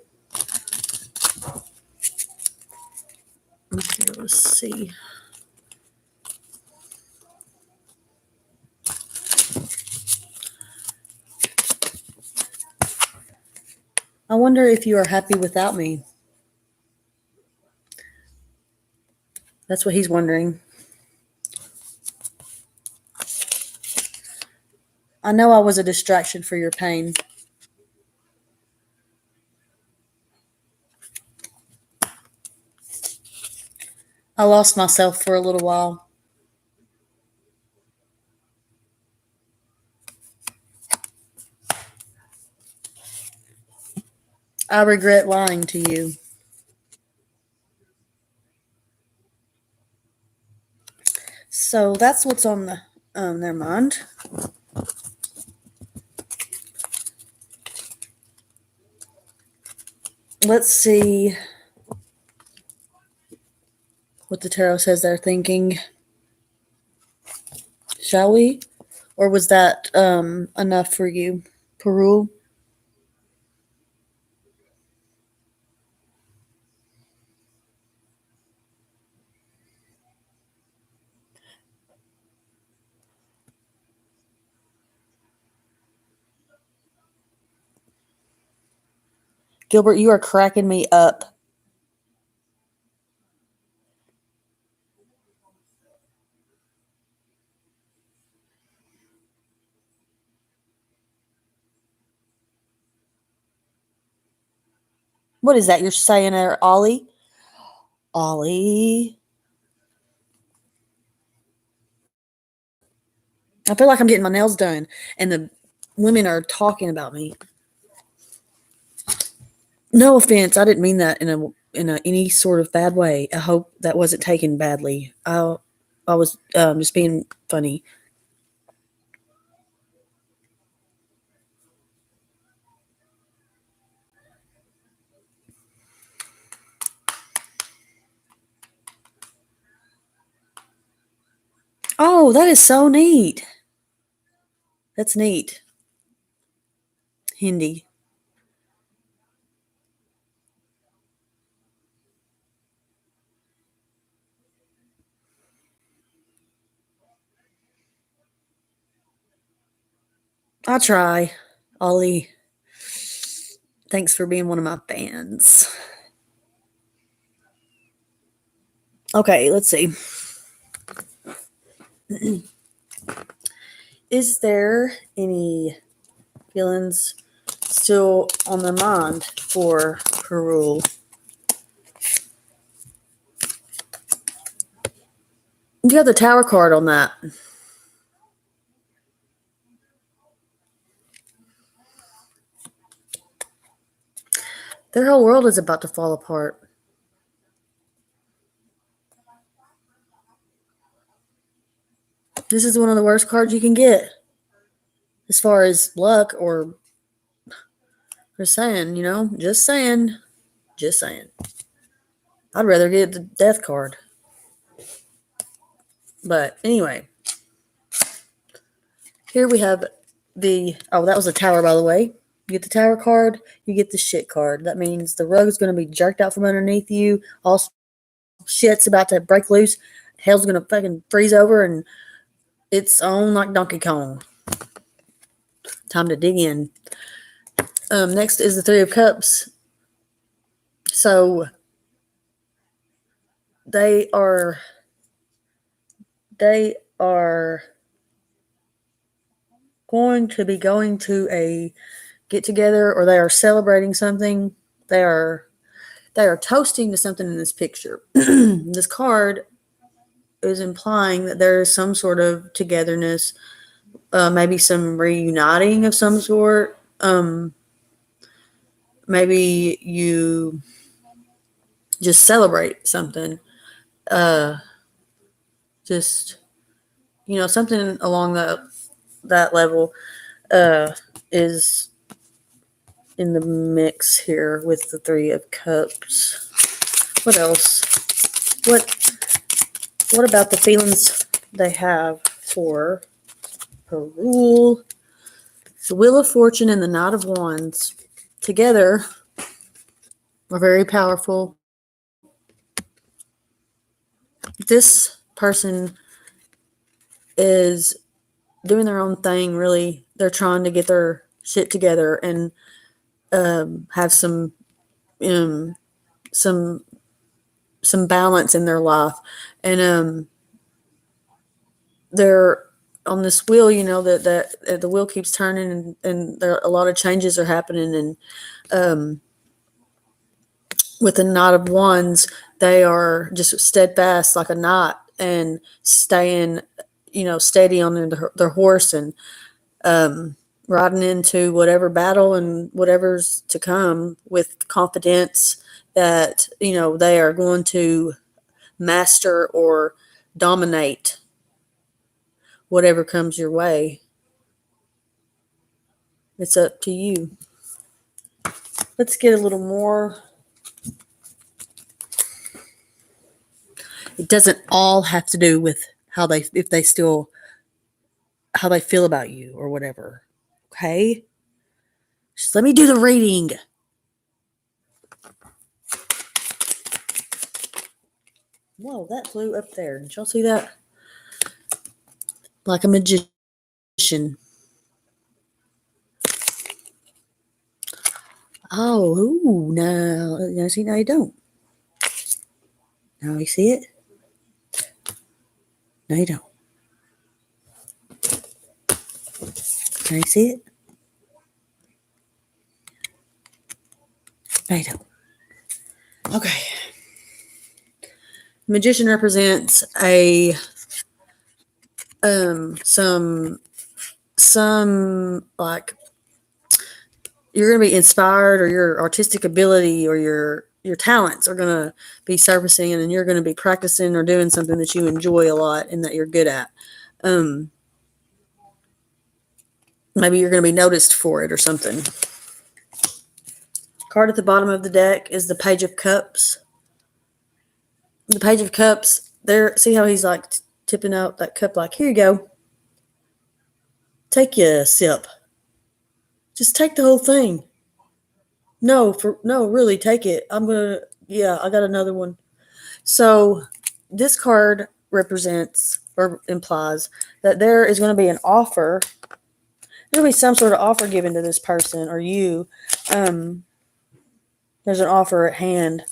Okay, let's see. I wonder if you are happy without me. That's what he's wondering. I know I was a distraction for your pain. I lost myself for a little while. I regret lying to you. So that's what's on the their mind. Let's see what the tarot says they're thinking. Shall we? Or was that enough for you, Peru? Gilbert, you are cracking me up. What is that you're saying there, Ollie? Ollie. I feel like I'm getting my nails done and the women are talking about me. No offense, I didn't mean that in any sort of bad way. I hope that wasn't taken badly. I was just being funny. Oh, that is so neat. That's neat. Hindi. I try. Ollie, thanks for being one of my fans. Okay, let's see. Is there any feelings still on their mind for Peru? You have the tower card on that. Their whole world is about to fall apart. This is one of the worst cards you can get. As far as luck or just saying, just saying. Just saying. I'd rather get the death card. But anyway, here we have that was a tower, by the way. You get the tower card, you get the shit card. That means the rug is going to be jerked out from underneath you. All shit's about to break loose. Hell's going to fucking freeze over and it's on like Donkey Kong. Time to dig in. Next is the Three of Cups. So they are going to be going to a get together or they are celebrating something. They are They are toasting to something in this picture. This card is implying that there is some sort of togetherness, maybe some reuniting of some sort. Maybe you just celebrate something. Just, something along that level is in the mix here with the Three of Cups. What else? What about the feelings they have for Perul? The Wheel of Fortune and the Knight of Wands together are very powerful. This person is doing their own thing, really. They're trying to get their shit together and have some balance in their life. And they're on this wheel, that the wheel keeps turning, and there a lot of changes are happening. And with the Knight of Wands, they are just steadfast like a knight and staying, steady on their horse and riding into whatever battle and whatever's to come with confidence that, they are going to master or dominate whatever comes your way. It's up to you. Let's get a little more. It doesn't all have to do with how they feel about you or whatever. Okay? Just let me do the reading. Whoa, that flew up there. Did y'all see that? Like a magician. Oh, ooh, no. See, now you don't. Now you see it? No, you don't. Can you see it? No, you don't. Okay. Magician represents a some like you're going to be inspired, or your artistic ability or your talents are going to be surfacing, and then you're going to be practicing or doing something that you enjoy a lot and that you're good at. Maybe you're going to be noticed for it or something. Card at the bottom of the deck is the Page of Cups. The Page of Cups, there, see how he's like tipping out that cup, like, here you go. Take you a sip. Just take the whole thing. No, really, take it. I got another one. So this card represents or implies that there is going to be an offer. There's going to be some sort of offer given to this person or you. There's an offer at hand.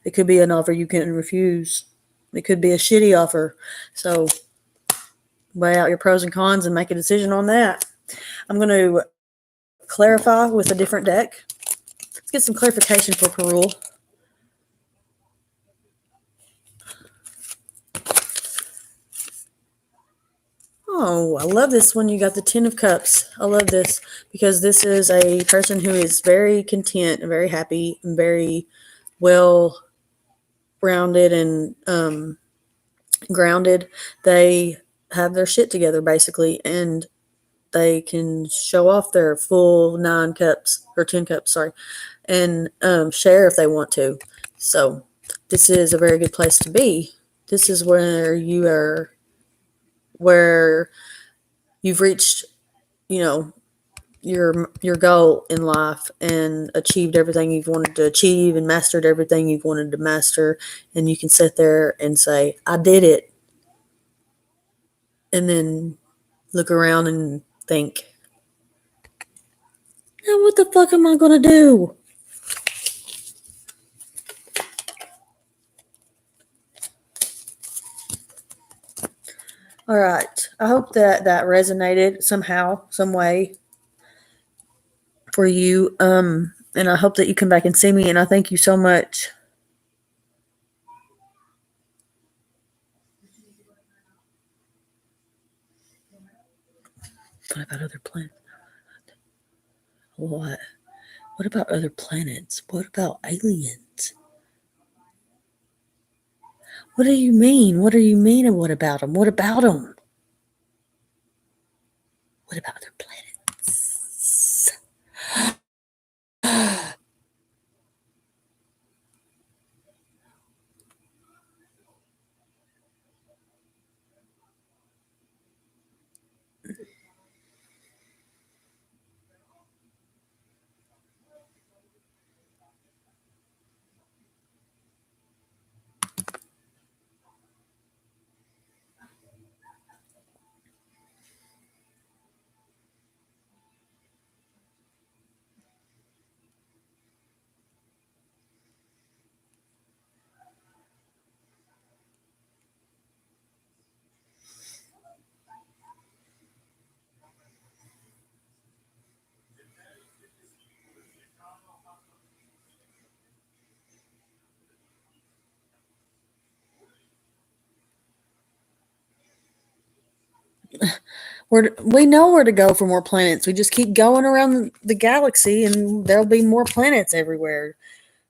It could be an offer you can't refuse. It could be a shitty offer. So weigh out your pros and cons and make a decision on that. I'm going to clarify with a different deck. Let's get some clarification for Perul. Oh, I love this one. You got the Ten of Cups. I love this because this is a person who is very content and very happy and very well-rounded and grounded. They have their shit together, basically, and they can show off their full 9 cups, or 10 cups, sorry, and share if they want to. So this is a very good place to be. This is where you've reached, your goal in life and achieved everything you've wanted to achieve and mastered everything you've wanted to master. And you can sit there and say, I did it. And then look around and think, now what the fuck am I going to do? All right. I hope that resonated somehow, some way. for you. And I hope that you come back and see me. And I thank you so much. What about other planets? What? What about other planets? What about aliens? What do you mean? What do you mean? And what about them? What about them? What about other planets? We know where to go for more planets. We just keep going around the galaxy, and there'll be more planets everywhere.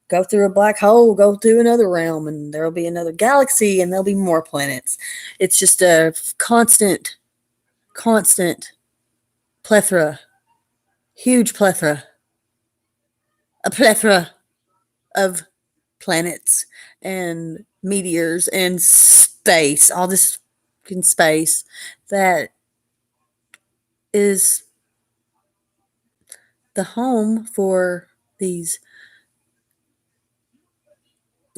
Go through a black hole, go through another realm, and there'll be another galaxy, and there'll be more planets. It's just a constant plethora, huge plethora, a plethora of planets and meteors and space, all this in space that is the home for these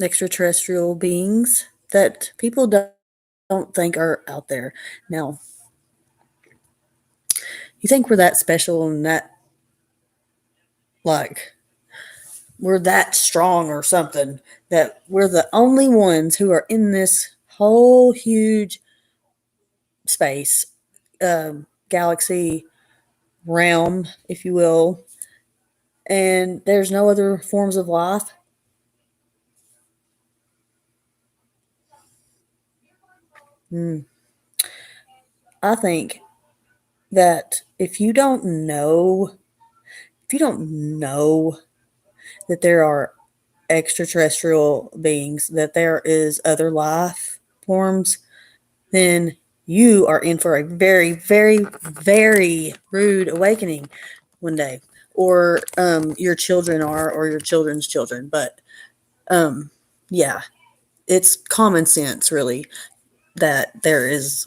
extraterrestrial beings that people don't think are out there. Now, you think we're that special and that, like, we're that strong or something, that we're the only ones who are in this whole huge space, galaxy realm, if you will, and there's no other forms of life. Mm. I think that if you don't know that there are extraterrestrial beings, that there is other life forms, then you are in for a very, very, very rude awakening one day. Or your children are, or your children's children. But yeah, it's common sense, really, that there is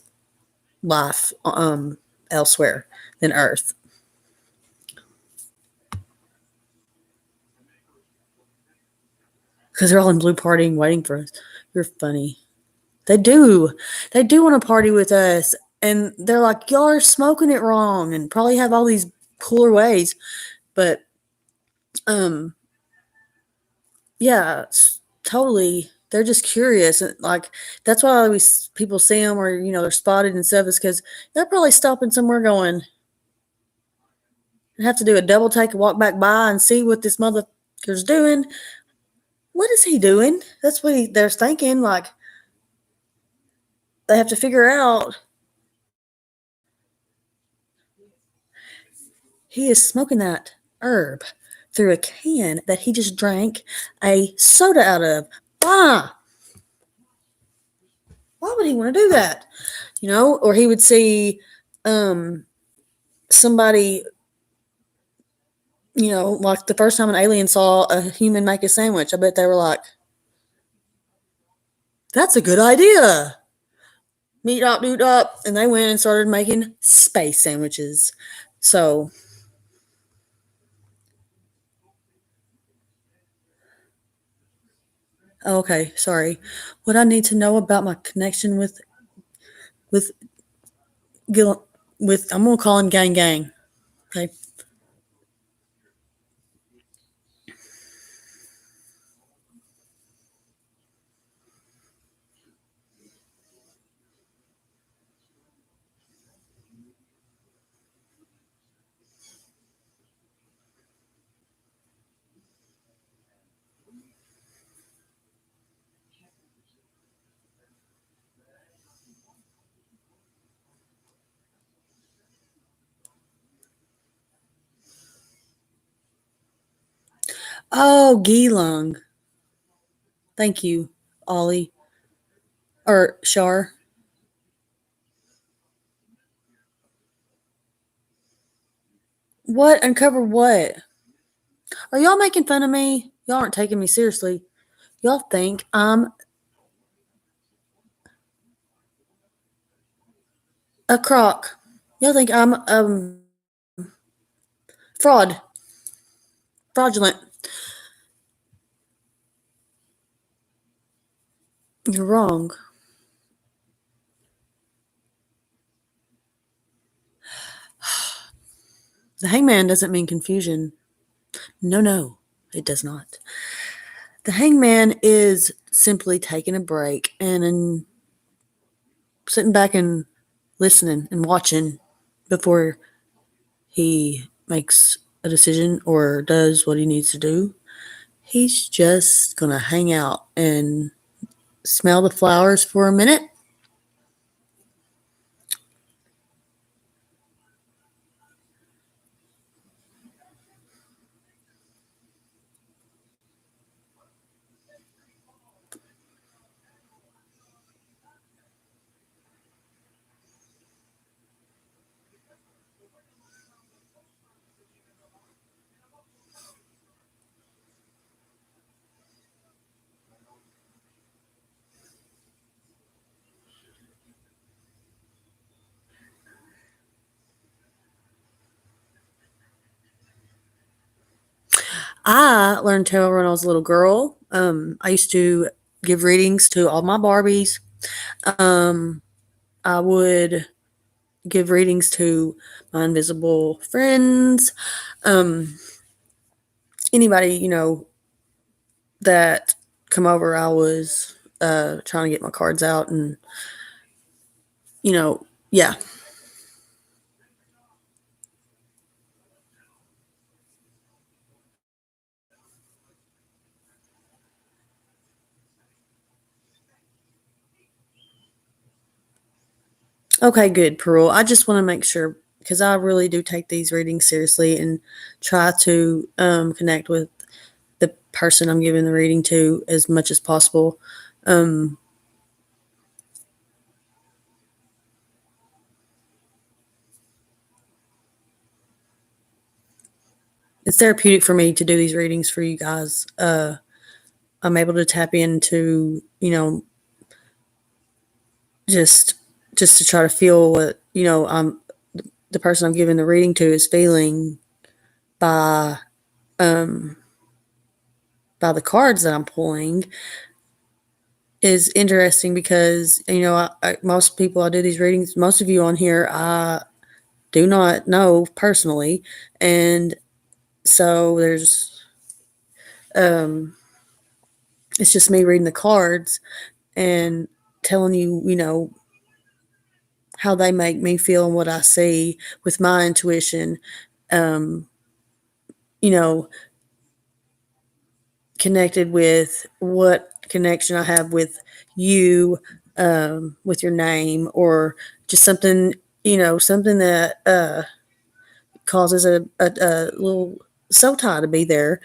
life elsewhere than Earth. Because they're all in blue partying, waiting for us. You're funny. They do. They do want to party with us. And they're like, y'all are smoking it wrong, and probably have all these cooler ways. But, um, yeah, totally. They're just curious. Like, that's why always people see them or, they're spotted and stuff, is because they're probably stopping somewhere going, and have to do a double take and walk back by and see what this motherfucker's doing. What is he doing? That's what they're thinking. Like, they have to figure out he is smoking that herb through a can that he just drank a soda out of. Why? Why would he want to do that? Or he would see um, somebody, like the first time an alien saw a human make a sandwich. I bet they were like, that's a good idea. Meet up, dude up. And they went and started making space sandwiches. So, okay, sorry. What I need to know about my connection with Gil, I'm gonna call him Gang Gang. Okay. Oh, Geelong. Thank you, Ollie. Or Shar. What? Uncover what? Are y'all making fun of me? Y'all aren't taking me seriously. Y'all think I'm a crock. Y'all think I'm fraud. Fraudulent. You're wrong. The hangman doesn't mean confusion. No, no, it does not. The hangman is simply taking a break and sitting back and listening and watching before he makes a decision or does what he needs to do. He's just going to hang out and smell the flowers for a minute. I learned tarot when I was a little girl. I used to give readings to all my Barbies. Um, I would give readings to my invisible friends. Um, Anybody, that come over, I was trying to get my cards out and, yeah. Okay, good, Pearl. I just want to make sure because I really do take these readings seriously and try to connect with the person I'm giving the reading to as much as possible. Um, it's therapeutic for me to do these readings for you guys. I'm able to tap into, just just to try to feel what I'm the person I'm giving the reading to is feeling by um by the cards that I'm pulling is interesting because most people I do these readings, most of you on here, I do not know personally, and so there's um it's just me reading the cards and telling you, how they make me feel and what I see with my intuition. Um, you know, Connected with what connection I have with you, with your name, or just something, something that causes a little soul tie to be there.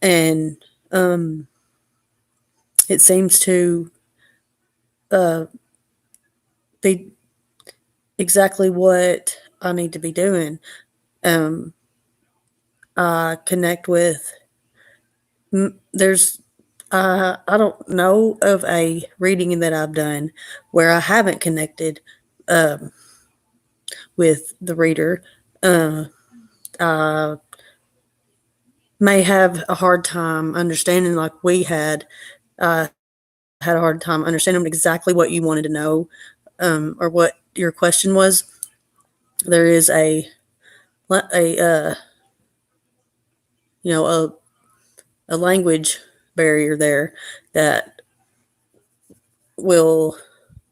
And um, it seems to uh, be exactly what I need to be doing. Um, I connect with, there's I don't know of a reading that I've done where I haven't connected um, with the reader. Uh, I may have a hard time understanding, like we had. Had a hard time understanding exactly what you wanted to know, or what your question was. There is a you know a language barrier there that will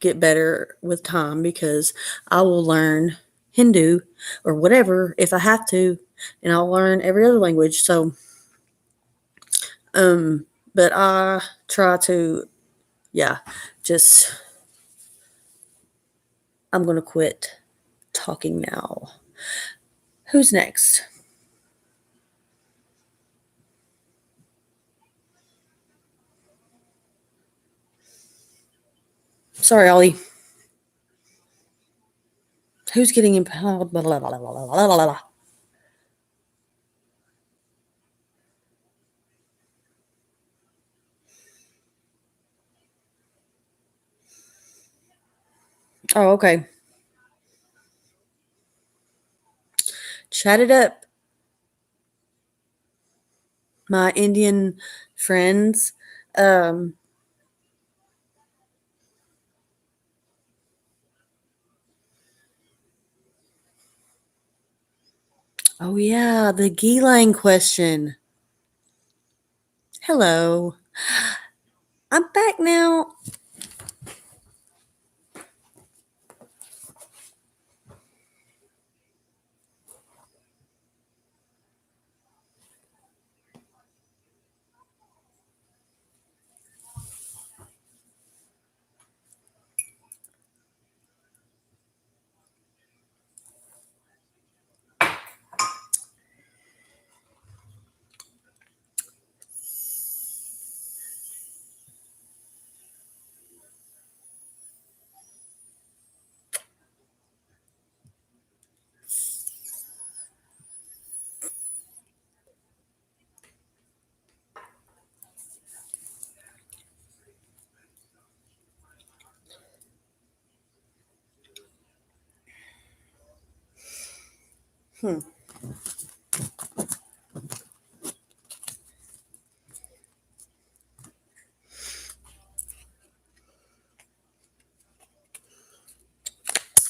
get better with time because I will learn Hindu or whatever if I have to, and I'll learn every other language. So, um, but I try to, yeah, just I'm gonna quit talking now. Who's next? Sorry, Ollie. Who's getting impaled? Blah, blah, blah, blah, blah, blah, blah, blah. Oh, okay. Chat it up, my Indian friends. Oh yeah, the Gilang question. Hello. I'm back now.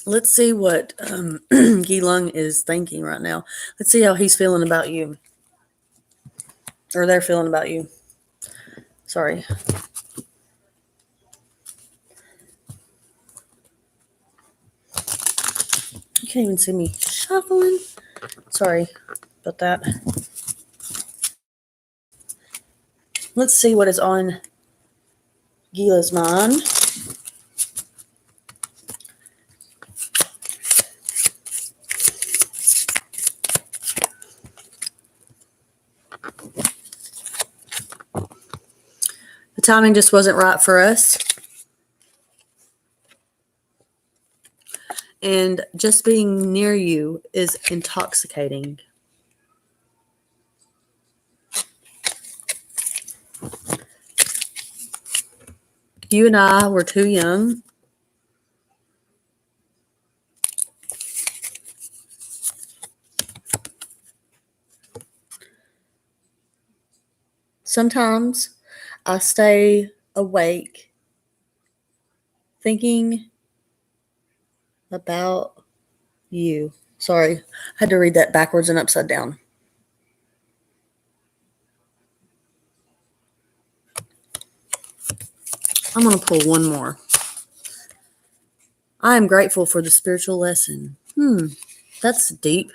Let's see what Gilang is thinking right now. Let's see how he's feeling about you. Or they're feeling about you. Sorry. You can't even see me shuffling. Sorry about that. Let's see what is on Gila's mind. The timing just wasn't right for us. And just being near you is intoxicating. You and I were too young. Sometimes I stay awake thinking about you. Sorry, I had to read that backwards and upside down. I'm going to pull one more. I am grateful for the spiritual lesson. That's deep.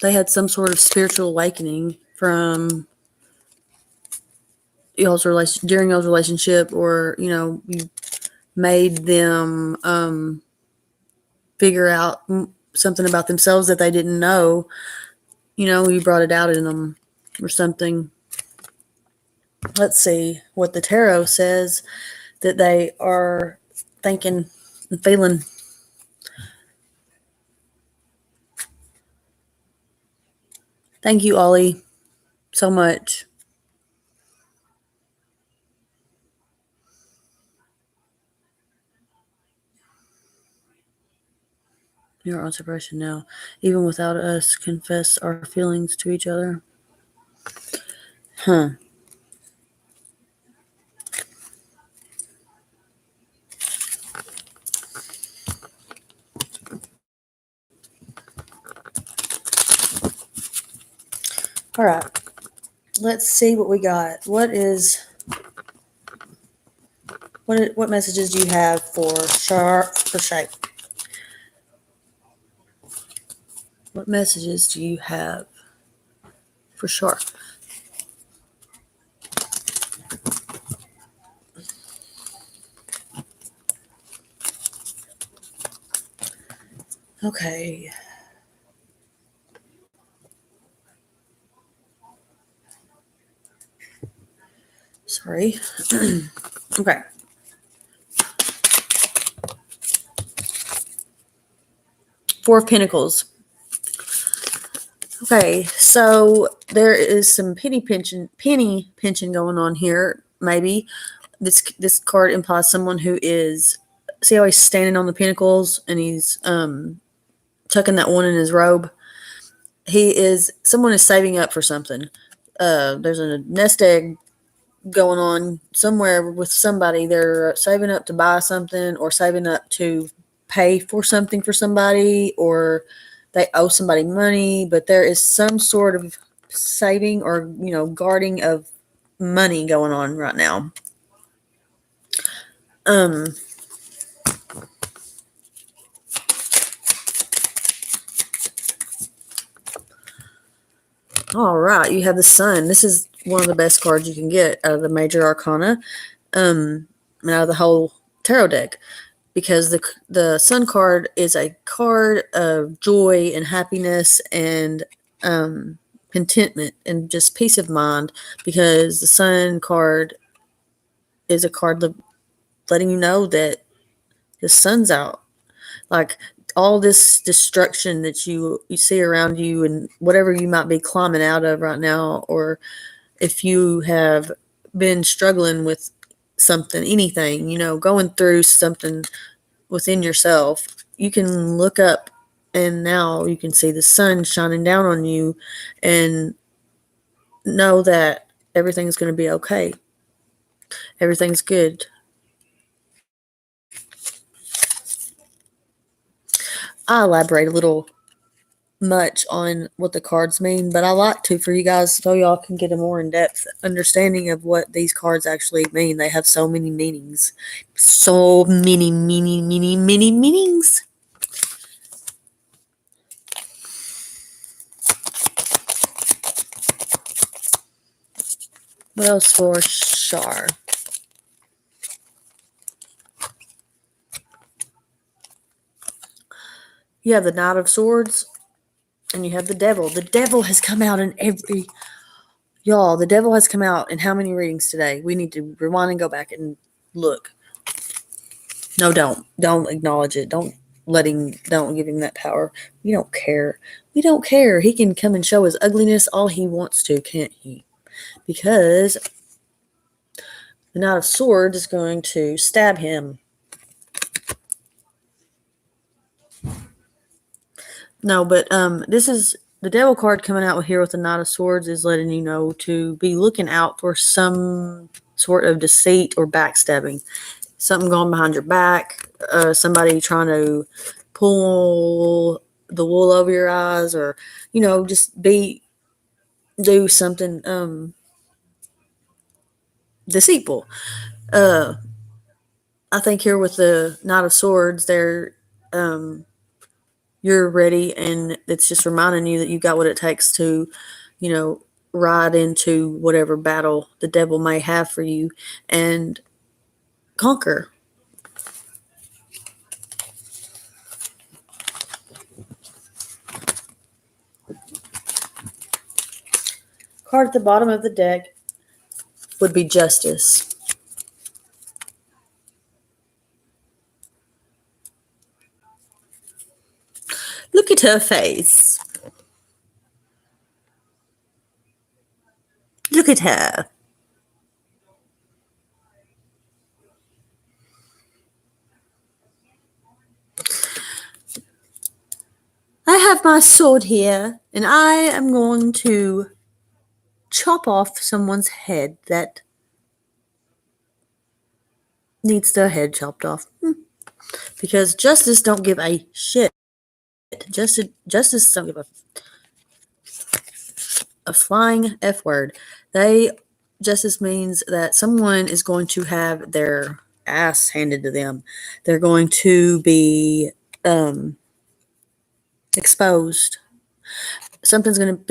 They had some sort of spiritual awakening from y'all's relation during y'all's relationship, or you made them figure out something about themselves that they didn't know. You brought it out in them or something. Let's see what the tarot says that they are thinking and feeling. Thank you, Ollie, so much. You're on separation now. Even without us, confess our feelings to each other. Huh. All right. Let's see what we got. What messages do you have for Shape? What messages do you have for Sharp? Okay. Sorry. Okay. Four of Pentacles. Okay, so there is some penny pinching going on here. Maybe this card implies someone who is, see how he's standing on the pentacles and he's tucking that one in his robe. Someone is saving up for something. There's a nest egg going on somewhere with somebody. They're saving up to buy something or saving up to pay for something for somebody, or they owe somebody money, but there is some sort of saving or, guarding of money going on right now. All right, you have the Sun. This is one of the best cards you can get out of the major arcana, and out of the whole tarot deck, because the Sun card is a card of joy and happiness and contentment and just peace of mind, because the Sun card is a card letting you know that the sun's out. Like, all this destruction that you see around you and whatever you might be climbing out of right now, or if you have been struggling with something, anything, going through something within yourself, you can look up and now you can see the sun shining down on you and know that everything's going to be okay. Everything's good. I elaborate a little much on what the cards mean, but I like to for you guys so y'all can get a more in-depth understanding of what these cards actually mean. They have so many meanings. So many meanings. What else for Shar? You have the Knight of Swords and you have the Devil. The Devil has come out in y'all, the Devil has come out in how many readings today? We need to rewind and go back and look. No, don't acknowledge it. Don't give him that power. We don't care. We don't care. He can come and show his ugliness all he wants to, can't he? Because the Knight of Swords is going to stab him. No, but this is the Devil card coming out here with the Knight of Swords is letting you know to be looking out for some sort of deceit or backstabbing. Something going behind your back, somebody trying to pull the wool over your eyes, or just do something deceitful. I think here with the Knight of Swords, you're ready, and it's just reminding you that you got what it takes to, ride into whatever battle the devil may have for you and conquer. Card at the bottom of the deck would be Justice. Look at her face. Look at her. I have my sword here, and I am going to chop off someone's head that needs their head chopped off. Because justice don't give a shit. Justice don't give a flying F word. Justice means that someone is going to have their ass handed to them. They're going to be exposed. Something's going to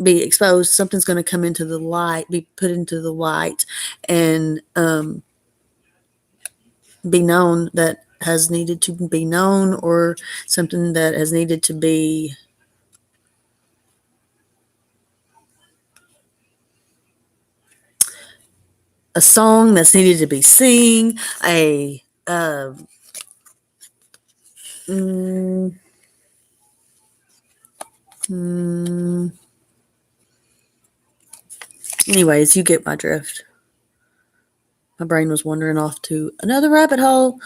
be exposed. Something's going to come into the light, be put into the light, and be known that has needed to be known, or something that has needed to be a song that's needed to be sing, a Mm, mm. Anyways, you get my drift. My brain was wandering off to another rabbit hole.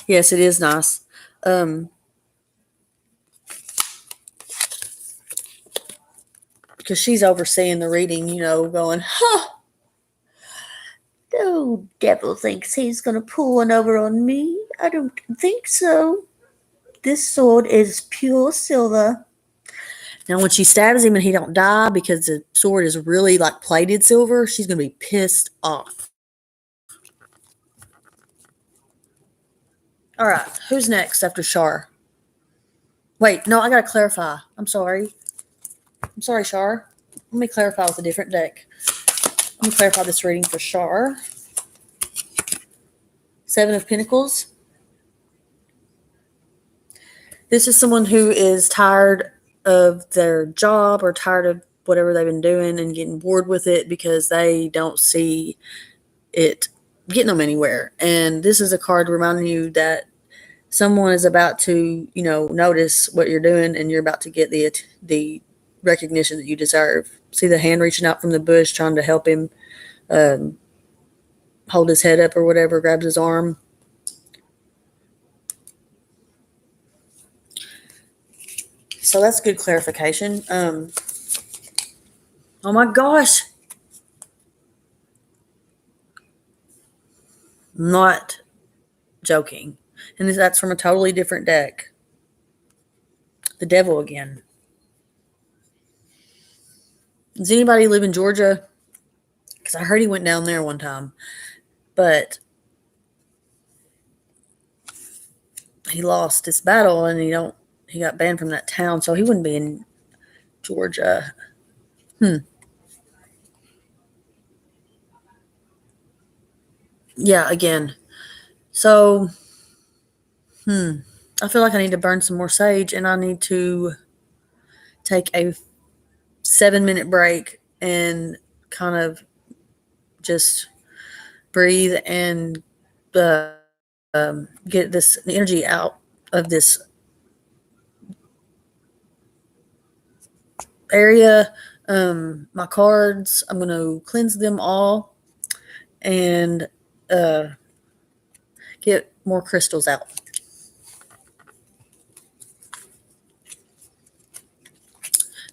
Yes, it is nice. Um, because she's overseeing the reading, going, huh, no devil thinks he's going to pull one over on me. I don't think so. This sword is pure silver. Now, when she stabs him and he don't die because the sword is really like plated silver, she's going to be pissed off. All right, who's next after Shar? Wait, no, I got to clarify. I'm sorry. Shar. Let me clarify with a different deck. Let me clarify this reading for Shar. Seven of Pentacles. This is someone who is tired of their job or tired of whatever they've been doing and getting bored with it because they don't see it getting them anywhere. And this is a card reminding you that someone is about to, notice what you're doing and you're about to get the recognition that you deserve. See the hand reaching out from the bush trying to help him hold his head up or whatever, grabs his arm. So that's good clarification. Oh my gosh. Not joking. And that's from a totally different deck. The devil again. Does anybody live in Georgia? Because I heard he went down there one time. But he lost this battle and he got banned from that town, so he wouldn't be in Georgia. Yeah, again. So, I feel like I need to burn some more sage and I need to take a 7-minute break and kind of just breathe and uh, get this energy out of this area. My cards, I'm going to cleanse them all and uh, get more crystals out.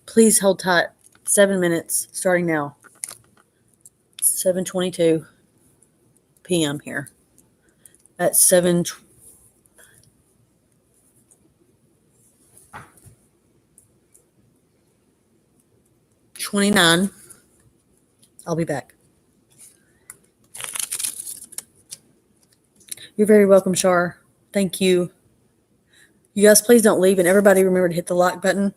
Please hold tight. 7 minutes starting now. 7:22 p.m. here. At 7:29, I'll be back. You're very welcome, Shar. Thank you. You guys, please don't leave, and everybody remember to hit the like button.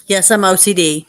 Yes, I'm OCD.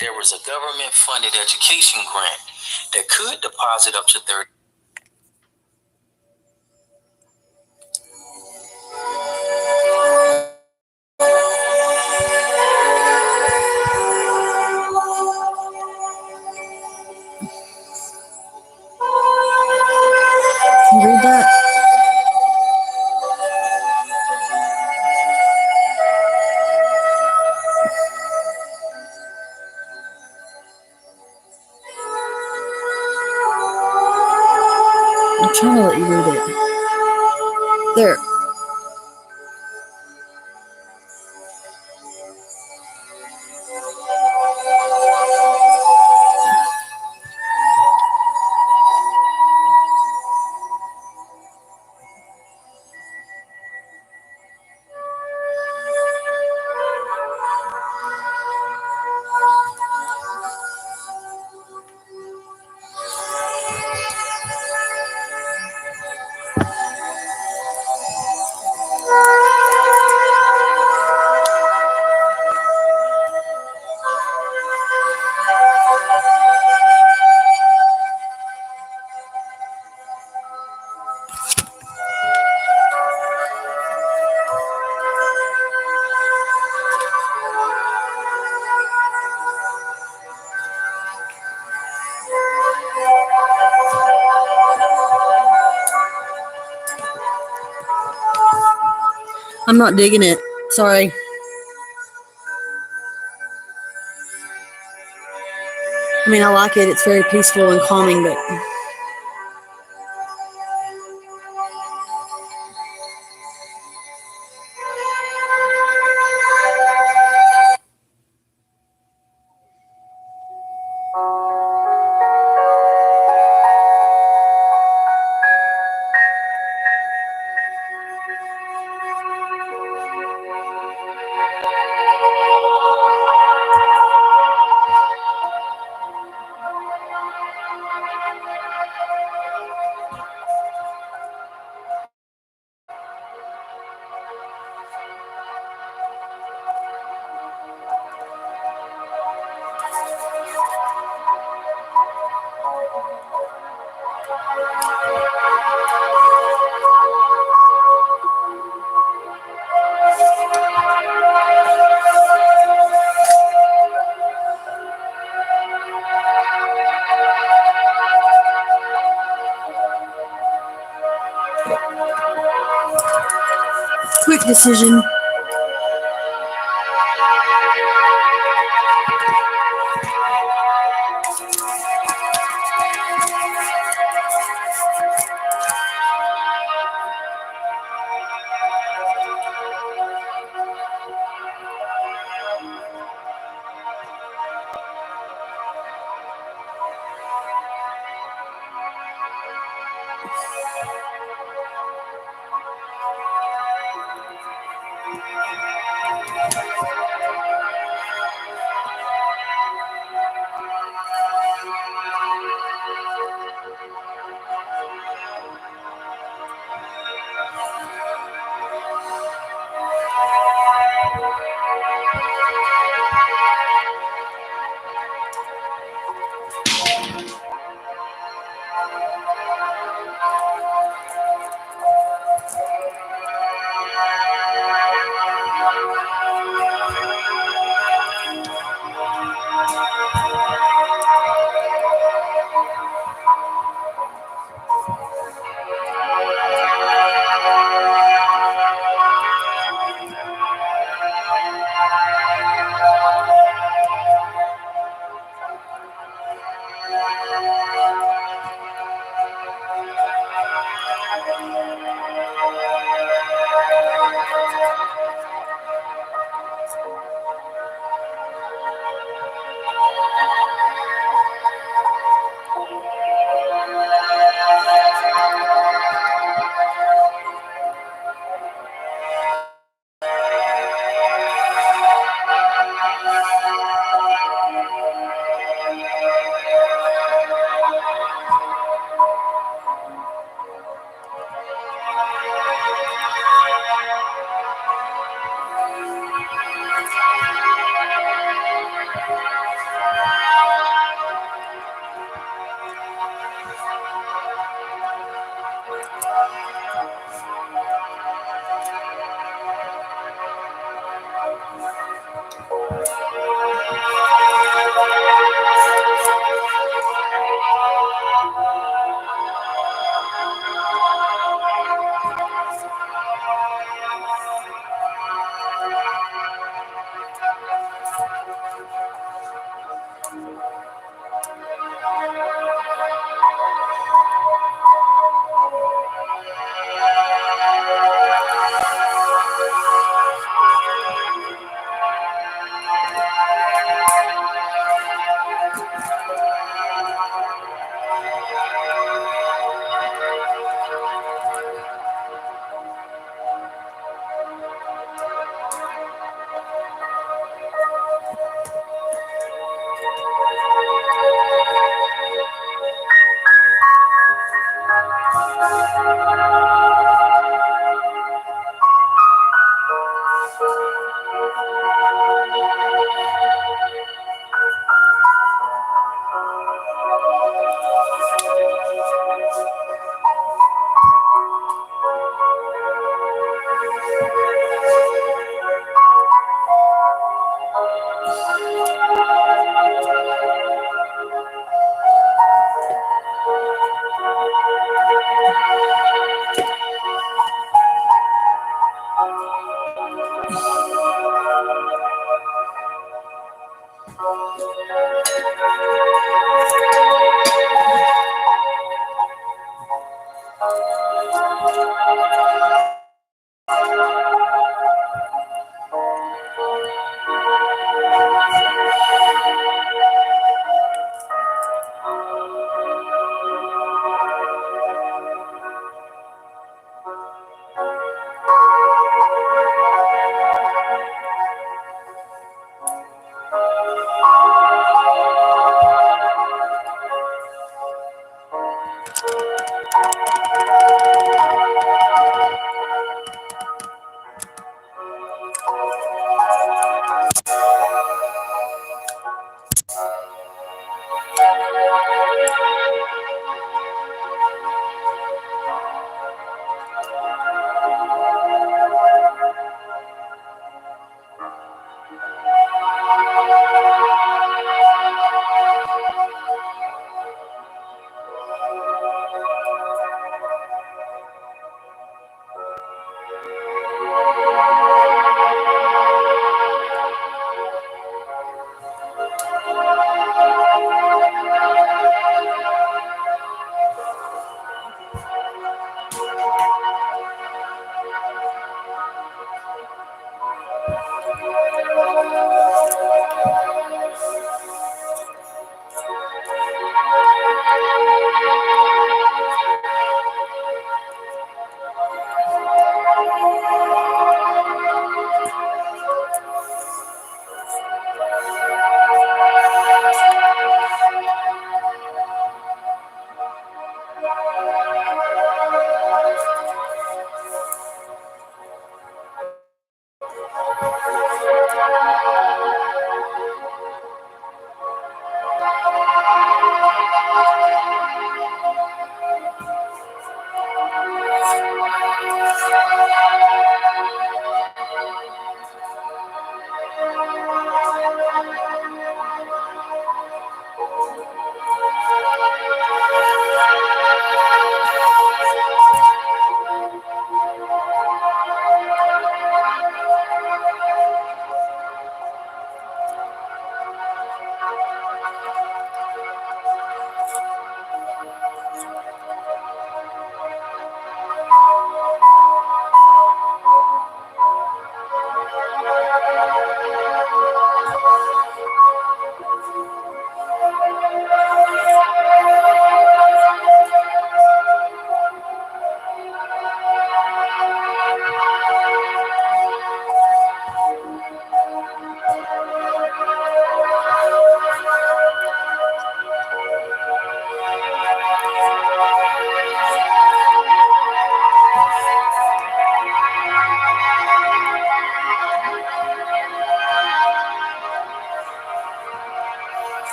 There was a government-funded education grant that could deposit up to 30. Read that. I'm trying to let you read it. There. I'm not digging it. Sorry. I mean, I like it. It's very peaceful and calming, but quick decision.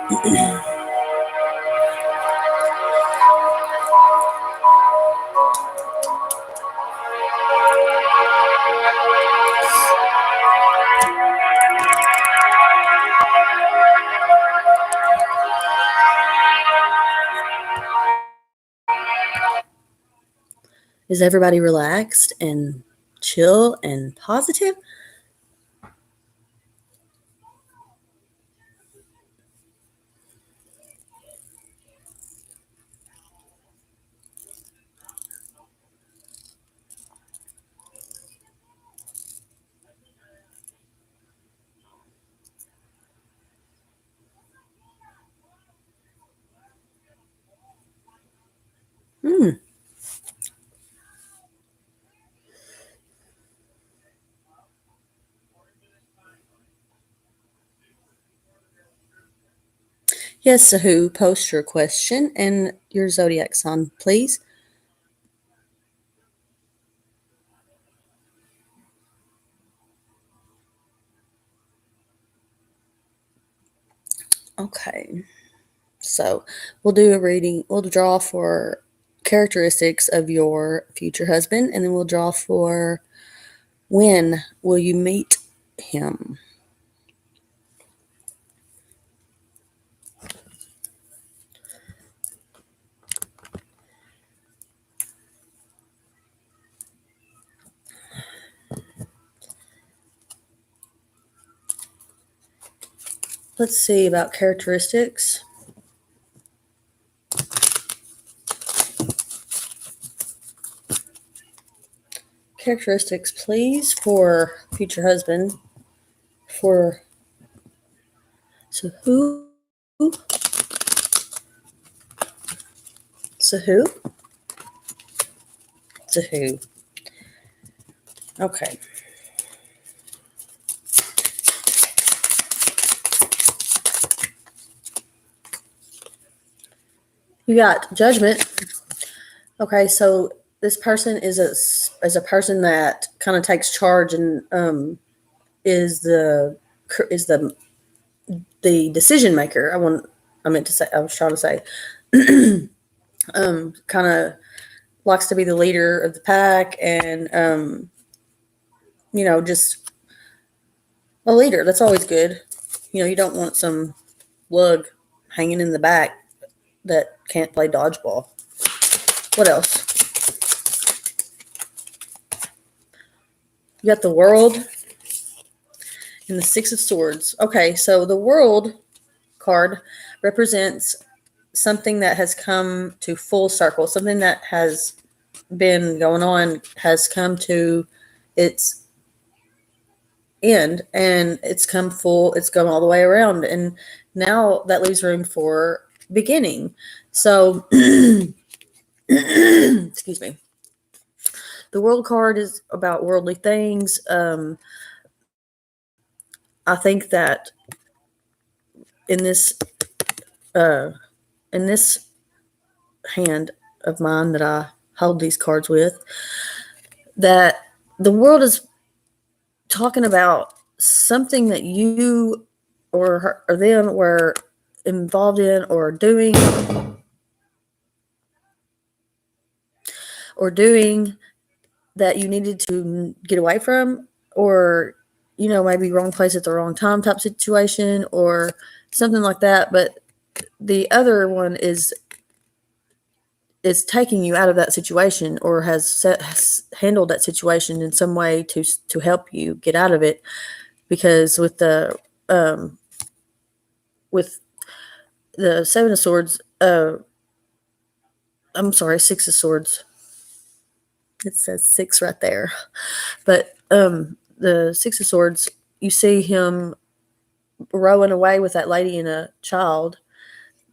Is everybody relaxed and chill and positive? Hmm. Yes, Sahu, post your question and your zodiac sign, please. Okay. So we'll do a reading. We'll draw for characteristics of your future husband, and then we'll draw for when will you meet him. Let's see about characteristics. Characteristics, please, for future husband. For so who? So who? So who? Okay. You got judgment. Okay, so this person is a person that kind of takes charge and is the decision maker. I meant to say, I was trying to say, kind of likes to be the leader of the pack and just a leader. That's always good. You don't want some lug hanging in the back that can't play dodgeball. What else? You got the World and the Six of Swords. Okay, so the World card represents something that has come to full circle, something that has been going on has come to its end, and it's gone all the way around, and now that leaves room for beginning. So excuse me. The World card is about worldly things. I think that in this uh, in this hand of mine that I hold these cards with, that the world is talking about something that you or them were involved in or doing that you needed to get away from, or maybe wrong place at the wrong time type situation or something like that. But the other one is taking you out of that situation, or has handled that situation in some way to help you get out of it. Because with the Seven of Swords, I'm sorry, Six of Swords. It says six right there. But the Six of Swords, you see him rowing away with that lady and a child.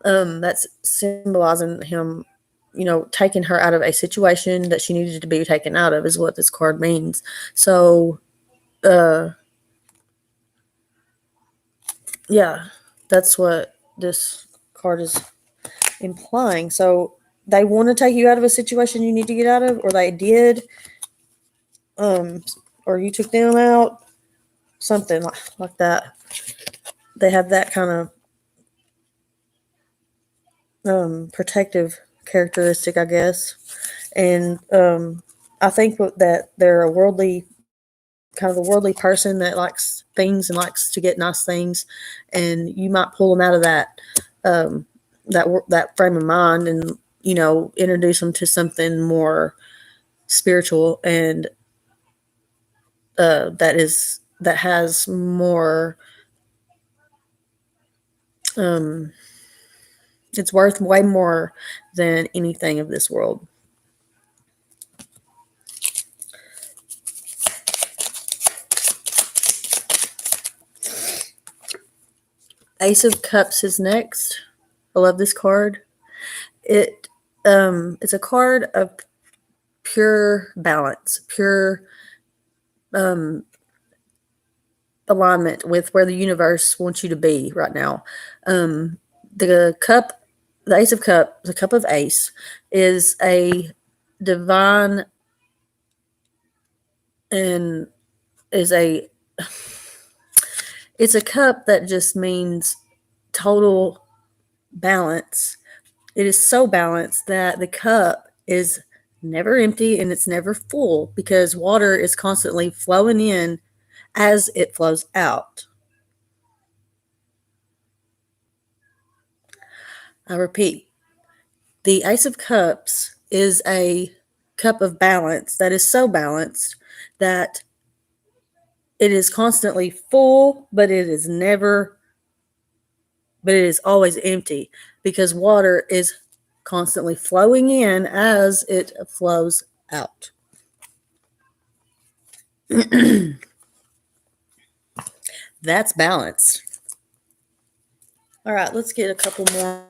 That's symbolizing him, taking her out of a situation that she needed to be taken out of, is what this card means. So, yeah, that's what this card is implying. So they want to take you out of a situation you need to get out of, or they did, or you took them out, something like that. They have that kind of protective characteristic, I guess. And I think that they're a worldly, kind of a worldly person that likes things and likes to get nice things, and you might pull them out of um, that frame of mind, and introduce them to something more spiritual, and that has more. Um, it's worth way more than anything of this world. Ace of Cups is next. I love this card. It's a card of pure balance, pure um, alignment with where the universe wants you to be right now. The cup, the Ace of Cup, the cup of Ace, is a divine and is a it's a cup that just means total balance. It is so balanced that the cup is never empty and it's never full because water is constantly flowing in as it flows out. I repeat, the Ace of Cups is a cup of balance that is so balanced that it is constantly full, but it is always empty because water is constantly flowing in as it flows out. That's balanced. All right, let's get a couple more.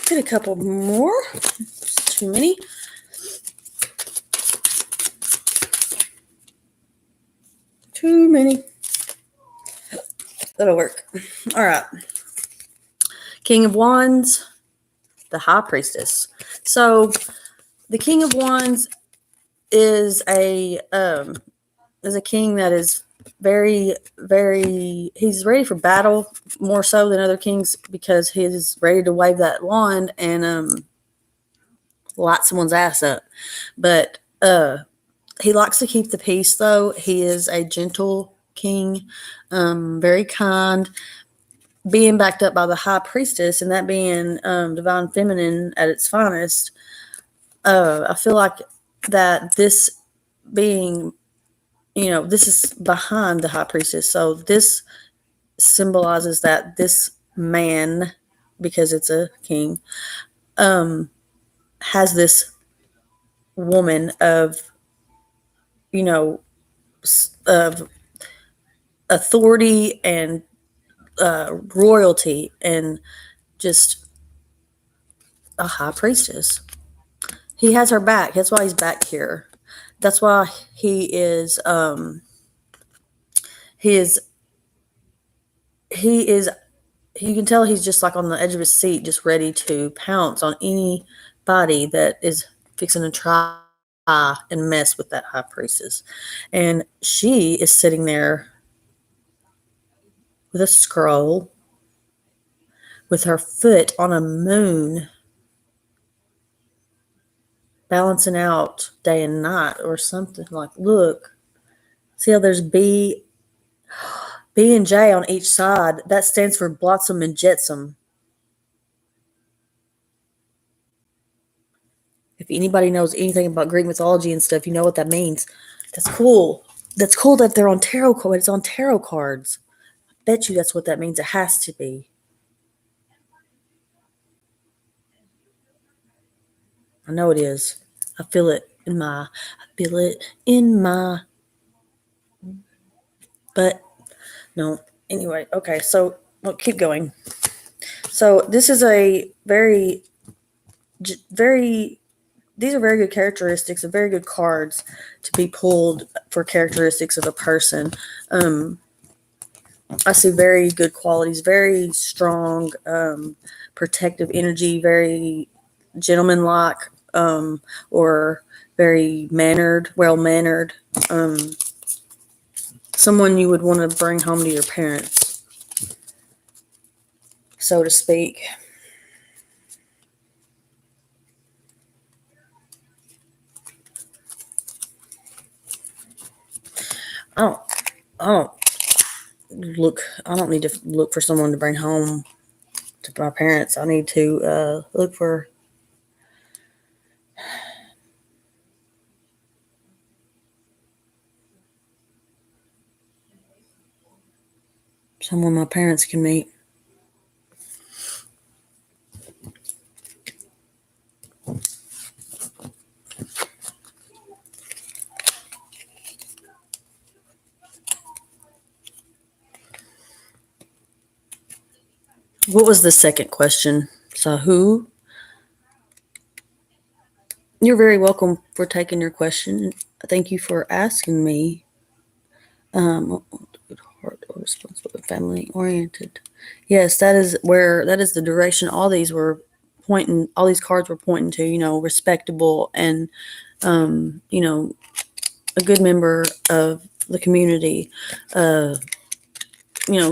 Get a couple more. It's too many. Too many. That'll work. All right. King of Wands, the High Priestess. So the King of Wands is a king that is very, very, he's ready for battle more so than other kings because he's ready to wave that wand and light someone's ass up. But he likes to keep the peace, though. He is a gentle king, very kind, being backed up by the High Priestess, and that being divine feminine at its finest. I feel like that this being, this is behind the High Priestess. So this symbolizes that this man, because it's a king, has this woman of, of authority and royalty and just a high priestess. He has her back. That's why he's back here. That's why he is you can tell he's just like on the edge of his seat, just ready to pounce on anybody that is fixing to try and mess with that high priestess. And she is sitting there with a scroll with her foot on a moon, balancing out day and night or something. Like, look, see how there's B and J on each side. That stands for Blotsam and Jetsam. If anybody knows anything about Greek mythology and stuff, you know what that means. That's cool. That's cool that they're on tarot cards. It's on tarot cards. I bet you that's what that means. It has to be. I know it is. I feel it in my but no. Anyway, okay, so we'll keep going. So this is a very these are very good characteristics and very good cards to be pulled for characteristics of a person. I see very good qualities, very strong, protective energy, very gentlemanlike, or very mannered, well mannered. Someone you would want to bring home to your parents, so to speak. I don't, I don't I don't need to look for someone to bring home to my parents. I need to look for someone my parents can meet. What was the second question? So who? You're very welcome for taking your question. Thank you for asking me. Heart or responsible, family oriented. Yes, that is the direction. All these were pointing. All these cards were pointing to. Respectable and a good member of the community.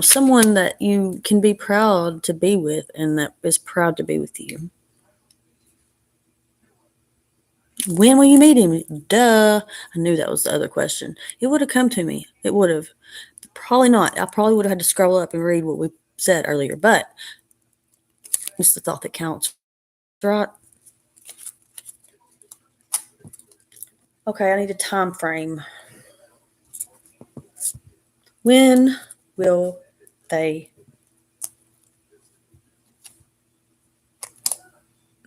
Someone that you can be proud to be with, and that is proud to be with you. When will you meet him? Duh. I knew that was the other question. It would have come to me. It would have. Probably not. I probably would have had to scroll up and read what we said earlier, but it's the thought that counts, right? Okay, I need a time frame. When will they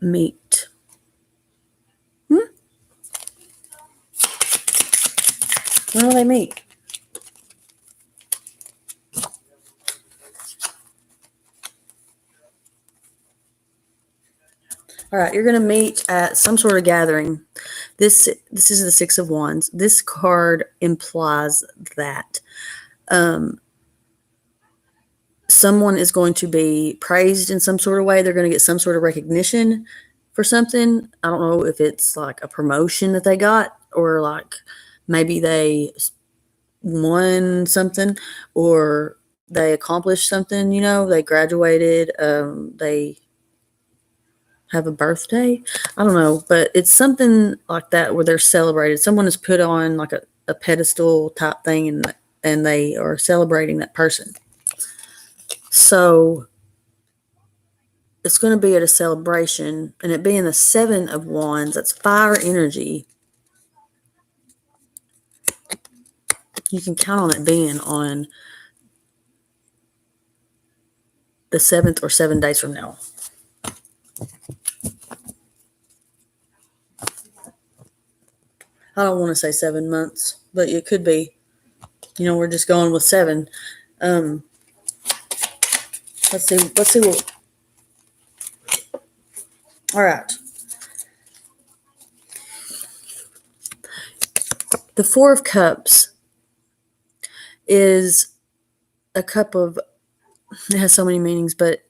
meet? When will they meet? All right, you're going to meet at some sort of gathering. This is the Six of Wands. This card implies that someone is going to be praised in some sort of way. They're going to get some sort of recognition for something. I don't know if it's like a promotion that they got, or like maybe they won something, or they accomplished something. They graduated. They have a birthday. I don't know, but it's something like that where they're celebrated. Someone is put on like a pedestal type thing, and they are celebrating that person. So it's going to be at a celebration, and it being the Seven of Wands, that's fire energy. You can count on it being on the 7th or 7 days from now. I don't want to say 7 months, but it could be. We're just going with 7. Let's see what. All right. The Four of Cups is a cup of, it has so many meanings, but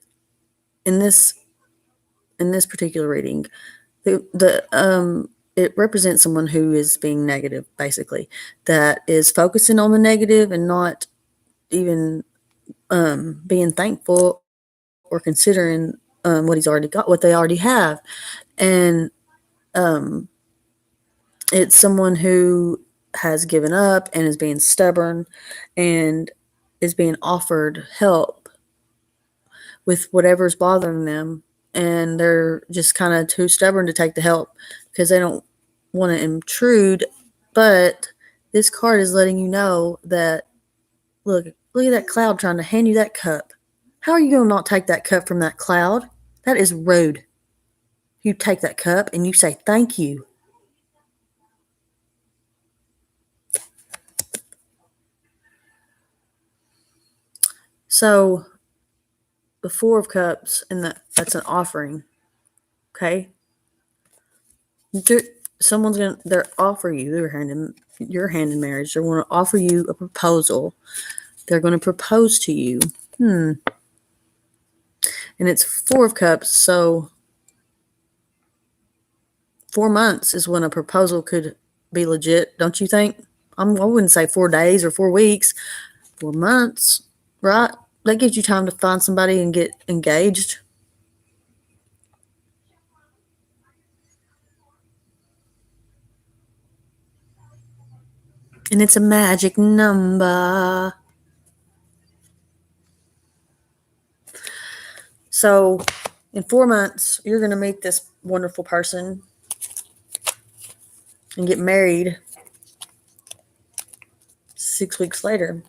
in this particular reading, it represents someone who is being negative, basically, that is focusing on the negative and not even being thankful or considering what he's already got, what they already have. And it's someone who has given up and is being stubborn and is being offered help with whatever's bothering them, and they're just kind of too stubborn to take the help because they don't want to intrude. But this card is letting you know that, look at that cloud trying to hand you that cup. How are you going to not take that cup from that cloud? That is rude. You take that cup and you say thank you. So the Four of Cups, and that's an offering. Okay, someone's gonna offer you your hand in marriage. They want to offer you a proposal, They're going to propose to you. And it's 4 of Cups, so 4 months is when a proposal could be legit, don't you think? I wouldn't say 4 days or 4 weeks. 4 months, right? That gives you time to find somebody and get engaged. And it's a magic number. So in 4 months, you're going to meet this wonderful person and get married 6 weeks later.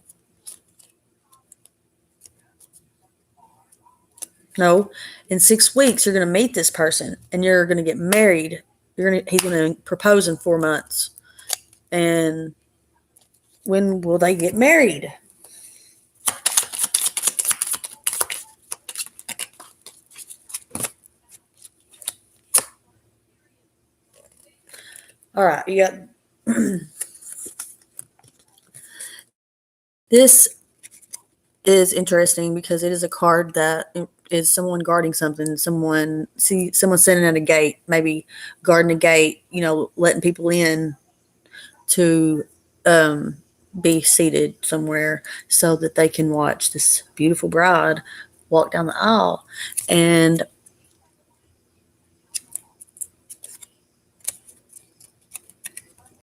No, in 6 weeks, you're going to meet this person and you're going to get married. He's going to propose in 4 months. And when will they get married? All right, you got this is interesting because it is a card that is someone guarding something, someone sitting at a gate, maybe guarding a gate, letting people in to be seated somewhere so that they can watch this beautiful bride walk down the aisle. And